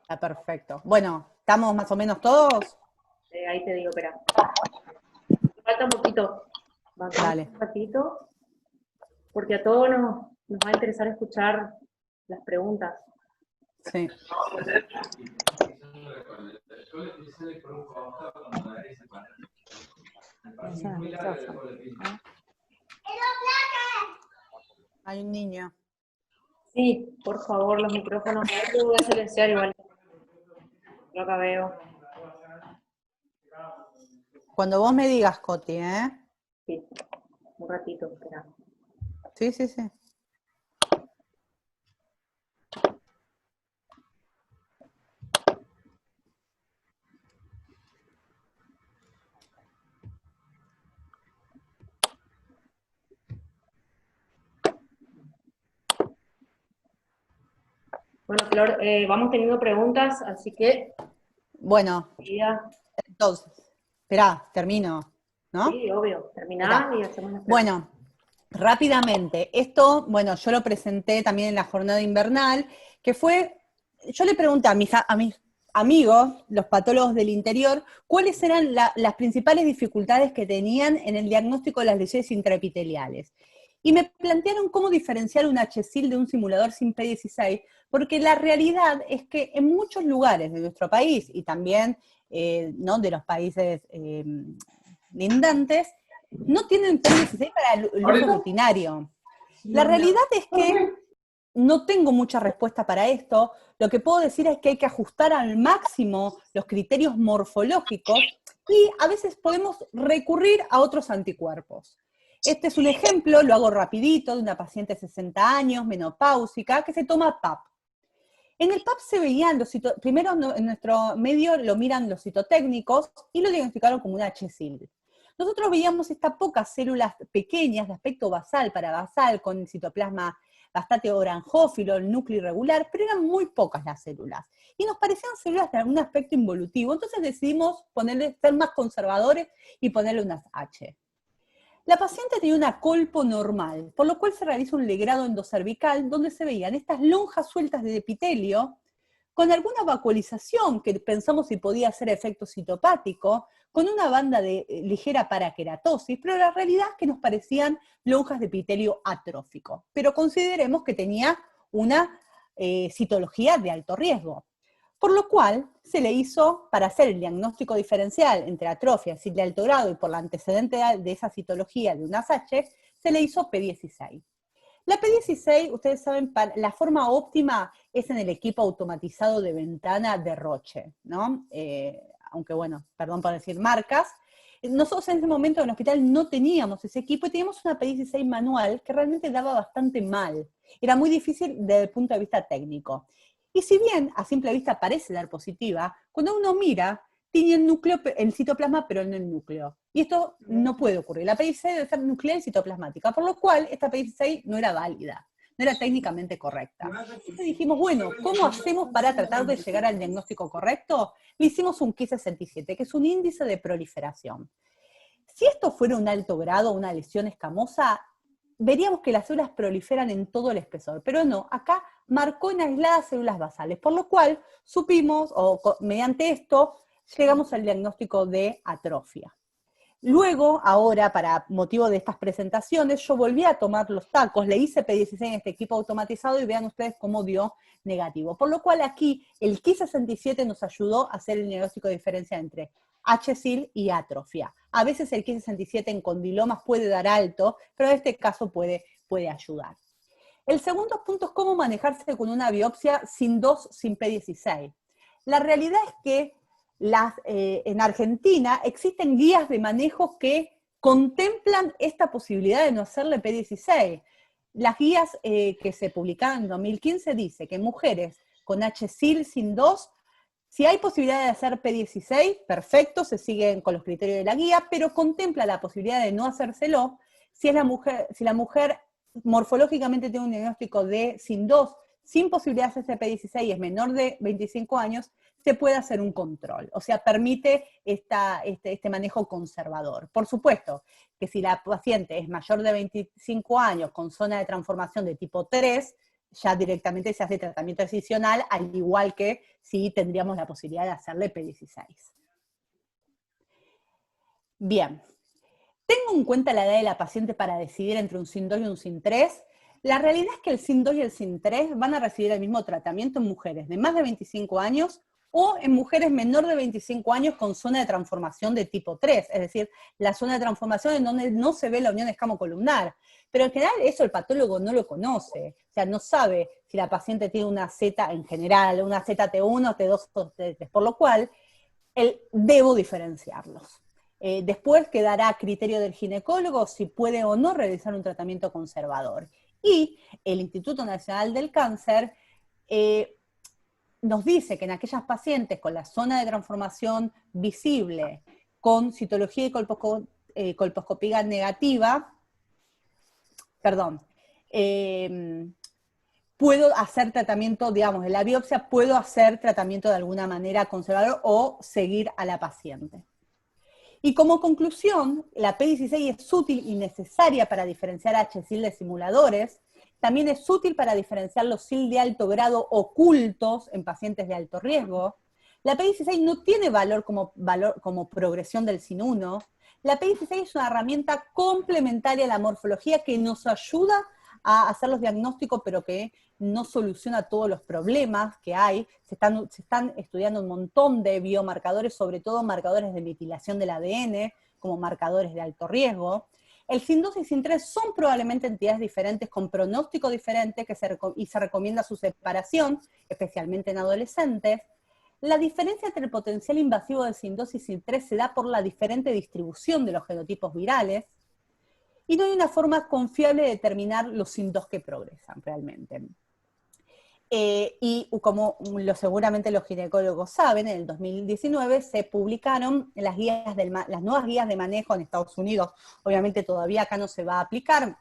Está perfecto. Bueno, ¿estamos más o menos todos? Ahí te digo, espera. Falta un poquito. Vamos Dale. un ratito, porque a todos nos va a interesar escuchar las preguntas. Sí. Hay un niño. Sí, por favor, los micrófonos. Yo voy a silenciar igual. Lo acá veo. Cuando vos me digas, Coti, ¿eh? Sí, un ratito, espera. Sí, sí, sí. Bueno, Flor, vamos teniendo preguntas, así que... Bueno, entonces, esperá, termino, ¿no? Sí, obvio, terminá y hacemos las preguntas. Bueno, rápidamente, esto, bueno, yo lo presenté también en la jornada invernal, que fue, yo le pregunté a mis amigos, los patólogos del interior, cuáles eran las principales dificultades que tenían en el diagnóstico de las lesiones intraepiteliales. Y me plantearon cómo diferenciar un HSIL de un simulador sin P16, porque la realidad es que en muchos lugares de nuestro país, y también ¿no? de los países lindantes, no tienen P16 para el uso rutinario. La realidad es que no tengo mucha respuesta para esto. Lo que puedo decir es que hay que ajustar al máximo los criterios morfológicos y a veces podemos recurrir a otros anticuerpos. Este es un ejemplo, lo hago rapidito, de una paciente de 60 años, menopáusica, que se toma PAP. En el PAP se veían primero en nuestro medio lo miran los citotécnicos y lo diagnosticaron como una HSIL. Nosotros veíamos estas pocas células pequeñas de aspecto basal para basal con citoplasma bastante oranjófilo, el núcleo irregular, pero eran muy pocas las células. Y nos parecían células de algún aspecto involutivo, entonces decidimos ser más conservadores y ponerle unas H. La paciente tenía una colpo normal, por lo cual se realiza un legrado endocervical donde se veían estas lonjas sueltas de epitelio con alguna vacuolización que pensamos si podía ser efecto citopático, con una banda de ligera paraqueratosis, pero la realidad es que nos parecían lonjas de epitelio atrófico, pero consideremos que tenía una citología de alto riesgo. Por lo cual se le hizo, para hacer el diagnóstico diferencial entre atrofia, de alto grado y por la antecedente de esa citología de unas H, se le hizo P16. La P16, ustedes saben, la forma óptima es en el equipo automatizado de ventana de Roche, ¿no? Aunque bueno, perdón por decir marcas. Nosotros en ese momento en el hospital no teníamos ese equipo y teníamos una P16 manual que realmente daba bastante mal. Era muy difícil desde el punto de vista técnico. Y si bien a simple vista parece dar positiva, cuando uno mira, tiene el citoplasma, pero no el núcleo. Y esto no puede ocurrir. La P16 debe ser nuclear y citoplasmática, por lo cual esta P16 no era válida, no era técnicamente correcta. Entonces dijimos, bueno, ¿cómo hacemos para tratar de llegar al diagnóstico correcto? Le hicimos un Ki67, que es un índice de proliferación. Si esto fuera un alto grado, una lesión escamosa, veríamos que las células proliferan en todo el espesor, pero no, acá marcó en aisladas células basales, por lo cual supimos, o mediante esto, llegamos al diagnóstico de atrofia. Luego, ahora, para motivo de estas presentaciones, yo volví a tomar los tacos, le hice P16 en este equipo automatizado y vean ustedes cómo dio negativo. Por lo cual aquí el Ki67 nos ayudó a hacer el diagnóstico de diferencia entre HSIL y atrofia. A veces el Ki67 en condilomas puede dar alto, pero en este caso puede ayudar. El segundo punto es cómo manejarse con una biopsia sin P16. La realidad es que en Argentina existen guías de manejo que contemplan esta posibilidad de no hacerle P16. Las guías que se publicaron en 2015 dice que mujeres con HSIL sin 2, si hay posibilidad de hacer P16, perfecto, se siguen con los criterios de la guía, pero contempla la posibilidad de no hacérselo si la mujer morfológicamente tiene un diagnóstico de sin 2, sin posibilidad de hacerse P16 y es menor de 25 años, se puede hacer un control. O sea, permite este manejo conservador. Por supuesto que si la paciente es mayor de 25 años con zona de transformación de tipo 3, ya directamente se hace tratamiento excisional, al igual que si tendríamos la posibilidad de hacerle P16. Bien. ¿Tengo en cuenta la edad de la paciente para decidir entre un SIN2 y un SIN3? La realidad es que el SIN2 y el SIN3 van a recibir el mismo tratamiento en mujeres de más de 25 años o en mujeres menor de 25 años con zona de transformación de tipo 3, es decir, la zona de transformación en donde no se ve la unión escamocolumnar. Pero en general eso el patólogo no lo conoce, o sea, no sabe si la paciente tiene una Z en general, una ZT1, T2 o T3, por lo cual debo diferenciarlos. Después quedará a criterio del ginecólogo si puede o no realizar un tratamiento conservador. Y el Instituto Nacional del Cáncer nos dice que en aquellas pacientes con la zona de transformación visible, con citología y colposcopía negativa, puedo hacer tratamiento, digamos, en la biopsia puedo hacer tratamiento de alguna manera conservador o seguir a la paciente. Y como conclusión, la P16 es útil y necesaria para diferenciar HSIL de simuladores, también es útil para diferenciar los SIL de alto grado ocultos en pacientes de alto riesgo. La P16 no tiene valor como progresión del SIN1. La P16 es una herramienta complementaria a la morfología que nos ayuda a hacer los diagnósticos, pero que no soluciona todos los problemas que hay. Se están estudiando un montón de biomarcadores, sobre todo marcadores de metilación del ADN, como marcadores de alto riesgo. El SIN2 y SIN3 son probablemente entidades diferentes con pronóstico diferente y se recomienda su separación, especialmente en adolescentes. La diferencia entre el potencial invasivo de SIN2 y SIN3 se da por la diferente distribución de los genotipos virales, y no hay una forma confiable de determinar los SIN2 que progresan realmente. Y como seguramente los ginecólogos saben, en el 2019 se publicaron las nuevas guías de manejo en Estados Unidos. Obviamente todavía acá no se va a aplicar,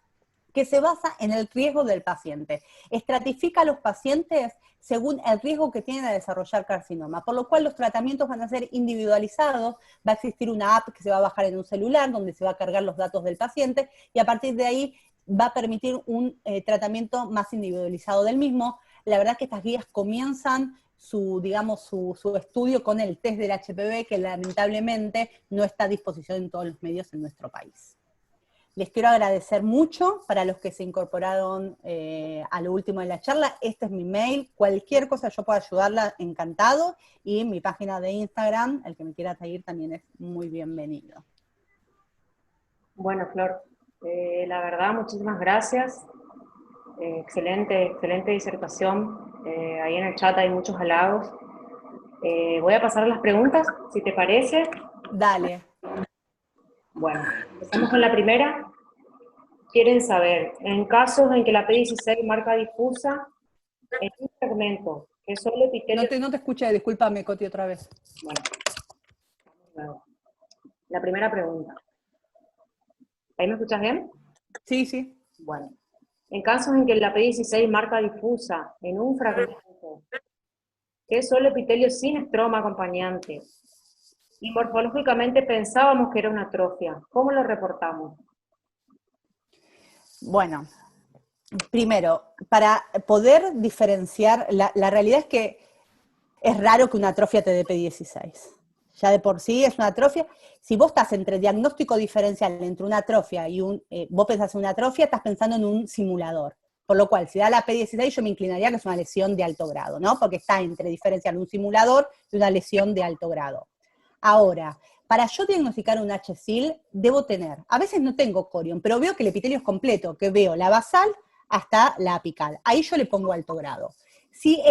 que se basa en el riesgo del paciente. Estratifica a los pacientes según el riesgo que tienen a desarrollar carcinoma, por lo cual los tratamientos van a ser individualizados, va a existir una app que se va a bajar en un celular, donde se va a cargar los datos del paciente, y a partir de ahí va a permitir un tratamiento más individualizado del mismo. La verdad es que estas guías comienzan su estudio con el test del HPV, que lamentablemente no está a disposición en todos los medios en nuestro país. Les quiero agradecer mucho para los que se incorporaron a lo último de la charla. Este es mi mail, cualquier cosa yo pueda ayudarla, encantado, y mi página de Instagram, el que me quiera seguir también es muy bienvenido. Bueno, Flor, la verdad, muchísimas gracias. Excelente disertación. Ahí en el chat hay muchos halagos. Voy a pasar a las preguntas, si te parece. Dale. Bueno, empezamos con la primera. Quieren saber, en casos en que la P16 marca difusa, en un fragmento que solo epitelio... No te escuché, discúlpame, Coti, otra vez. Bueno, la primera pregunta. ¿Ahí me escuchas bien? Sí, sí. Bueno, en casos en que la P16 marca difusa en un fragmento que es solo epitelio sin estroma acompañante, y morfológicamente pensábamos que era una atrofia, ¿cómo lo reportamos? Bueno, primero, para poder diferenciar, la realidad es que es raro que una atrofia te dé P16. Ya de por sí es una atrofia. Si vos estás entre diagnóstico diferencial entre una atrofia y vos pensás en una atrofia, estás pensando en un simulador. Por lo cual, si da la P16, yo me inclinaría que es una lesión de alto grado, ¿no? Porque está entre diferenciar un simulador y una lesión de alto grado. Ahora, para yo diagnosticar un HSIL, debo tener, a veces no tengo corion, pero veo que el epitelio es completo, que veo la basal hasta la apical. Ahí yo le pongo alto grado. Si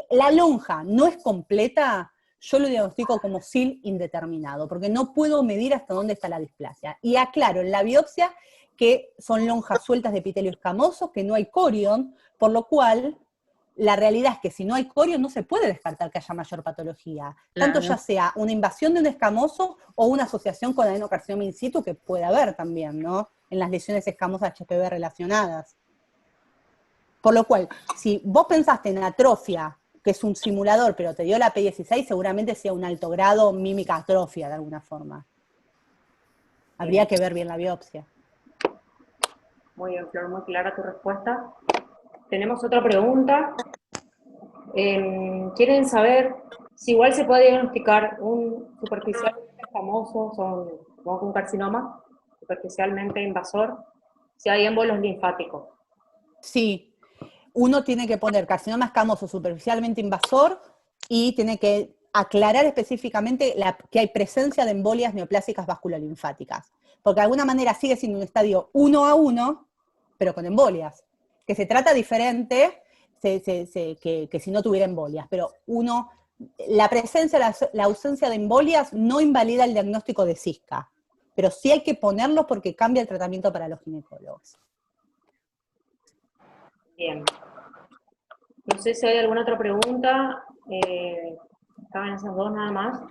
la lonja no es completa, yo lo diagnostico como SIL indeterminado, porque no puedo medir hasta dónde está la displasia. Y aclaro en la biopsia que son lonjas sueltas de epitelio escamoso, que no hay corion, por lo cual la realidad es que si no hay corion no se puede descartar que haya mayor patología, tanto ya sea una invasión de un escamoso o una asociación con adenocarcinoma in situ, que puede haber también, ¿no? En las lesiones escamosas HPV relacionadas. Por lo cual, si vos pensaste en atrofia, que es un simulador, pero te dio la P16, seguramente sea un alto grado mímica atrofia de alguna forma. Habría que ver bien la biopsia. Muy bien, Flor, muy clara tu respuesta. Tenemos otra pregunta. Quieren saber si igual se puede diagnosticar un superficialmente famoso, como un carcinoma, superficialmente invasor, si hay émbolos linfáticos. Sí. Uno tiene que poner carcinoma escamoso superficialmente invasor y tiene que aclarar específicamente que hay presencia de embolias neoplásicas vasculolinfáticas. Porque de alguna manera sigue siendo un estadio 1-1, pero con embolias. Que se trata diferente que si no tuviera embolias. Pero la presencia, la ausencia de embolias no invalida el diagnóstico de cisca. Pero sí hay que ponerlo porque cambia el tratamiento para los ginecólogos. Bien. No sé si hay alguna otra pregunta. Estaban esas dos nada más.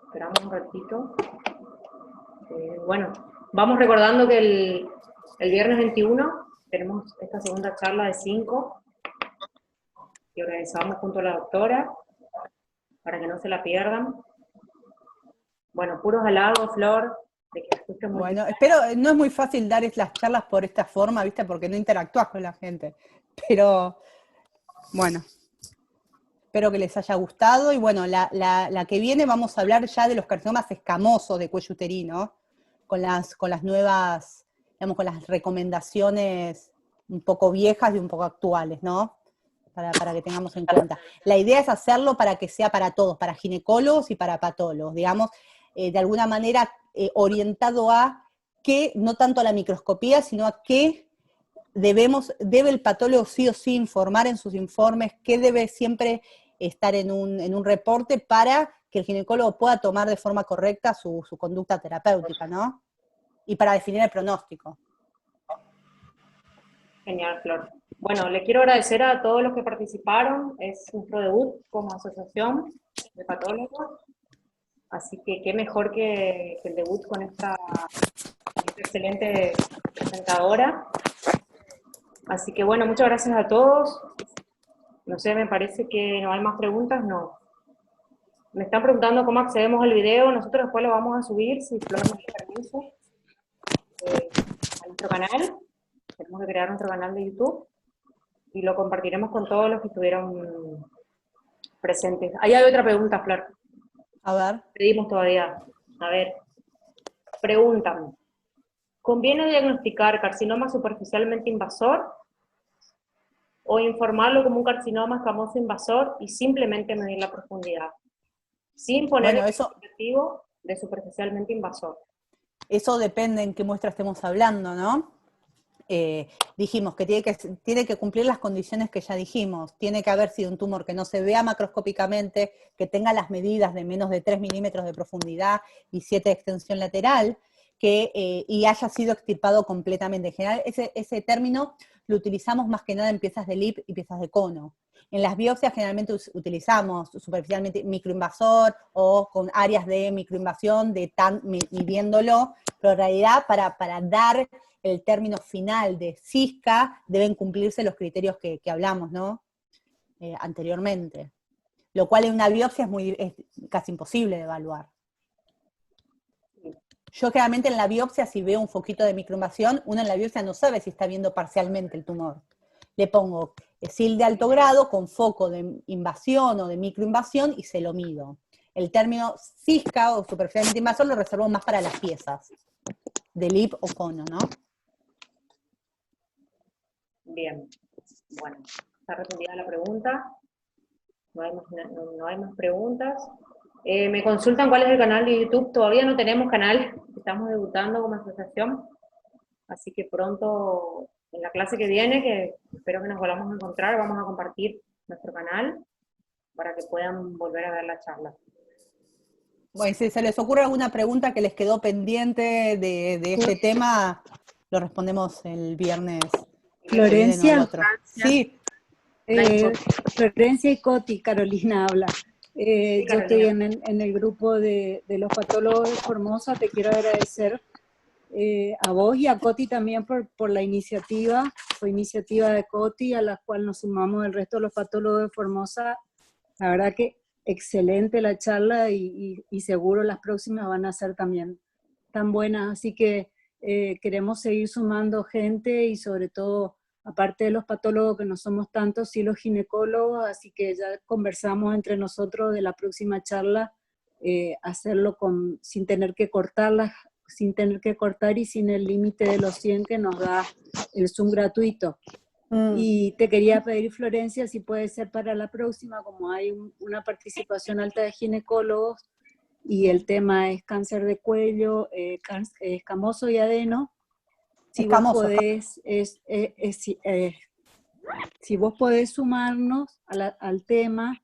Esperamos un ratito. Bueno, vamos recordando que el viernes 21 tenemos esta segunda charla de 5 que organizamos junto a la doctora para que no se la pierdan. Bueno, puros halagos, Flor. Bueno, espero, no es muy fácil dar las charlas por esta forma, ¿viste? Porque no interactúas con la gente. Pero, bueno, espero que les haya gustado. Y bueno, la que viene vamos a hablar ya de los carcinomas escamosos de cuello uterino, con las nuevas, digamos, con las recomendaciones un poco viejas y un poco actuales, ¿no? Para que tengamos en cuenta. La idea es hacerlo para que sea para todos, para ginecólogos y para patólogos, digamos, de alguna manera orientado a que, no tanto a la microscopía, sino a qué debe el patólogo sí o sí informar en sus informes, qué debe siempre estar en un reporte para que el ginecólogo pueda tomar de forma correcta su conducta terapéutica, ¿no? Y para definir el pronóstico. Genial, Flor. Bueno, le quiero agradecer a todos los que participaron. Es nuestro debut como asociación de patólogos. Así que qué mejor que el debut con esta excelente presentadora. Así que bueno, muchas gracias a todos. No sé, me parece que no hay más preguntas, no. Me están preguntando cómo accedemos al video, nosotros después lo vamos a subir, si Flor nos da permiso, a nuestro canal. Tenemos que crear nuestro canal de YouTube y lo compartiremos con todos los que estuvieron presentes. Ahí hay otra pregunta, Flor. A ver. Pedimos todavía. A ver, preguntan. ¿Conviene diagnosticar carcinoma superficialmente invasor o informarlo como un carcinoma escamoso invasor y simplemente medir la profundidad, sin poner el objetivo de superficialmente invasor? Eso depende en qué muestra estemos hablando, ¿no? Dijimos que tiene que cumplir las condiciones que ya dijimos. Tiene que haber sido un tumor que no se vea macroscópicamente, que tenga las medidas de menos de 3 milímetros de profundidad y 7 de extensión lateral, y haya sido extirpado completamente. En general, ese término lo utilizamos más que nada en piezas de lip y piezas de cono. En las biopsias generalmente utilizamos superficialmente microinvasor o con áreas de microinvasión, midiéndolo, pero en realidad para dar el término final de CISCA deben cumplirse los criterios que hablamos, ¿no? Anteriormente. Lo cual en una biopsia es casi imposible de evaluar. Yo generalmente en la biopsia, si veo un foquito de microinvasión, uno en la biopsia no sabe si está viendo parcialmente el tumor. Le pongo SIL de alto grado con foco de invasión o de microinvasión y se lo mido. El término CISCA o superficialmente invasor lo reservo más para las piezas de lip o cono, ¿no? Bien, bueno, está respondida la pregunta. No hay más preguntas. Me consultan cuál es el canal de YouTube. Todavía no tenemos canal, estamos debutando como asociación, así que pronto, en la clase que viene, que espero que nos volvamos a encontrar, vamos a compartir nuestro canal para que puedan volver a ver la charla. Bueno, si se les ocurre alguna pregunta que les quedó pendiente de este tema, lo respondemos el viernes. Florencia. No, el otro. Sí. Florencia y Coti, Carolina habla. Sí, yo estoy en el grupo de los patólogos de Formosa. Te quiero agradecer a vos y a Coti también por la iniciativa. Fue iniciativa de Coti, a la cual nos sumamos el resto de los patólogos de Formosa. La verdad que excelente la charla y seguro las próximas van a ser también tan buenas. Así que queremos seguir sumando gente y sobre todo, aparte de los patólogos que no somos tantos, sí los ginecólogos, así que ya conversamos entre nosotros de la próxima charla, hacerlo sin tener que cortarlas, sin tener que cortar y sin el límite de los 100 que nos da el Zoom gratuito. Y te quería pedir, Florencia, si puede ser para la próxima, como hay una participación alta de ginecólogos y el tema es cáncer de cuello, escamoso y adeno, si vos podés sumarnos al tema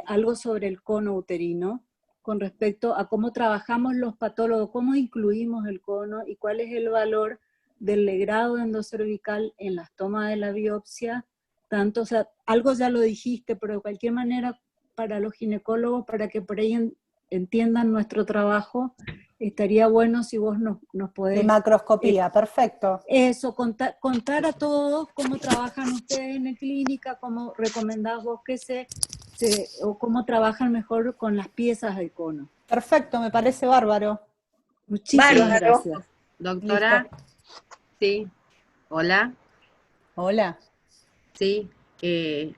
algo sobre el cono uterino, con respecto a cómo trabajamos los patólogos, cómo incluimos el cono y cuál es el valor del legrado endocervical en las tomas de la biopsia, tanto, o sea, algo ya lo dijiste, pero de cualquier manera para los ginecólogos, para que por ahí entiendan nuestro trabajo, estaría bueno si vos nos podés... De macroscopía, perfecto. Eso, contar a todos cómo trabajan ustedes en la clínica, cómo recomendás vos o cómo trabajan mejor con las piezas de cono. Perfecto, me parece bárbaro. Muchísimas gracias. Doctora, listo. Sí, hola. Hola. Sí,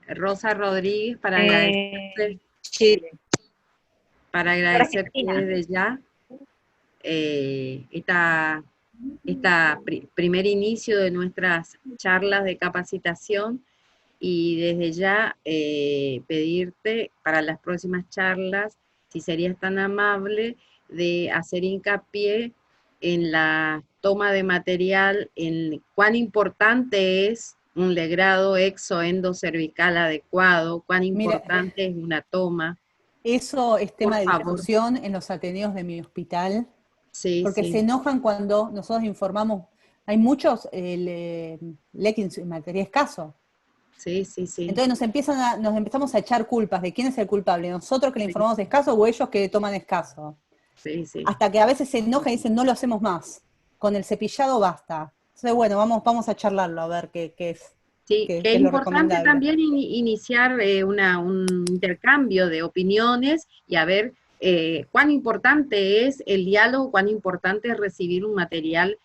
Rosa Rodríguez, para agradecerte. Chile. Para agradecerte desde ya primer inicio de nuestras charlas de capacitación y desde ya pedirte para las próximas charlas, si serías tan amable de hacer hincapié en la toma de material, en cuán importante es un legrado exoendocervical adecuado, cuán importante es una toma. Eso es tema de discusión en los ateneos de mi hospital, sí, porque sí. se enojan cuando nosotros informamos. Hay muchos leggings en materia escaso. Sí, sí, sí. Entonces nos empezamos a echar culpas de quién es el culpable, nosotros que le informamos escaso o ellos que toman escaso. Sí, sí. Hasta que a veces se enojan y dicen no lo hacemos más. con el cepillado basta. Entonces, bueno, vamos a charlarlo, a ver qué es. Sí, qué que es es lo importante recomendable. también iniciar un intercambio de opiniones y a ver cuán importante es el diálogo, cuán importante es recibir un material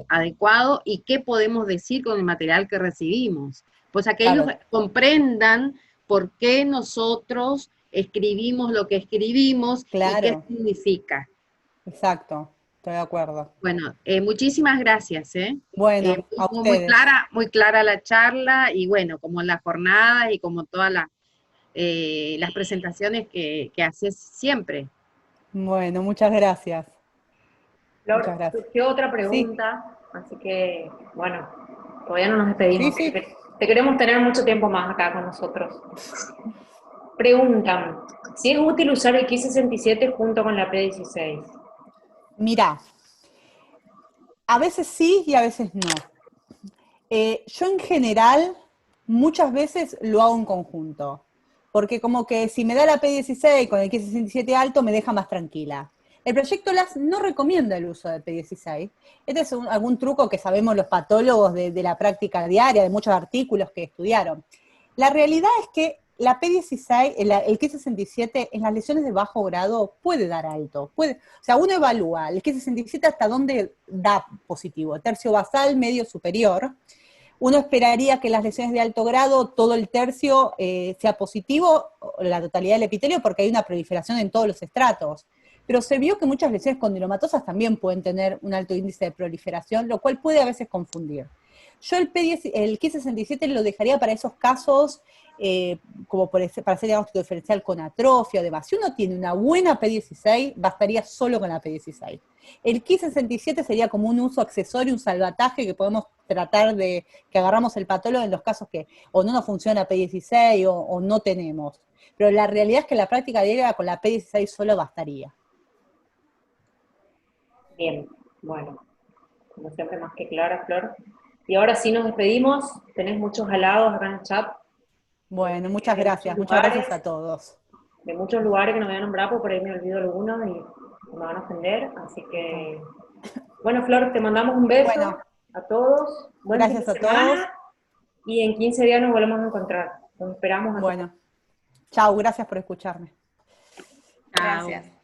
adecuado y qué podemos decir con el material que recibimos. Pues a que ellos Claro. comprendan por qué nosotros escribimos lo que escribimos y qué Claro, significa. exacto, estoy de acuerdo. Bueno, muchísimas gracias, ¿eh? Bueno, a Muy ustedes. muy clara la charla y bueno, como la jornada y como todas las presentaciones que haces siempre. Bueno, muchas gracias. Muchas Flor, gracias. surgió otra Sí, pregunta, así que, bueno, todavía no nos sí, despedimos. sí. Te queremos tener mucho tiempo más acá con nosotros. Preguntan, si es útil usar el Ki 67 junto con la P16. Mirá, a veces sí y a veces no. Yo en general muchas veces lo hago en conjunto, porque como que si me da la P16 con el Q67 alto me deja más tranquila. El proyecto LAS no recomienda el uso de P16. Este es algún truco que sabemos los patólogos de la práctica diaria, de muchos artículos que estudiaron. La realidad es que la P16, el Q67 en las lesiones de bajo grado puede dar alto. O sea, uno evalúa el Q67 hasta dónde da positivo, tercio basal, medio superior. Uno esperaría que en las lesiones de alto grado todo el tercio sea positivo, la totalidad del epitelio, porque hay una proliferación en todos los estratos. Pero se vio que muchas lesiones condilomatosas también pueden tener un alto índice de proliferación, lo cual puede a veces confundir. Yo el Ki67 lo dejaría para esos casos, como para hacer diagnóstico diferencial con atrofia o demás. Si uno tiene una buena P16, bastaría solo con la P16. El Ki67 sería como un uso accesorio, un salvataje que podemos tratar de que agarramos el patólogo en los casos que o no nos funciona P16 o no tenemos. Pero la realidad es que la práctica diaria con la P16 solo bastaría. Bien, bueno, como siempre más que clara, Flor. Y ahora sí nos despedimos, tenés muchos halagos acá en el chat, Bueno, de muchas gracias a todos. de muchos lugares que no voy a nombrar, porque por ahí me olvido algunos y me van a ofender, así que, bueno, Flor, te mandamos un beso Bueno, a todos, buen fin de gracias a todos. semana, y en 15 días nos volvemos a encontrar. Nos esperamos a todos. Bueno, chao, gracias por escucharme. Chao. Gracias.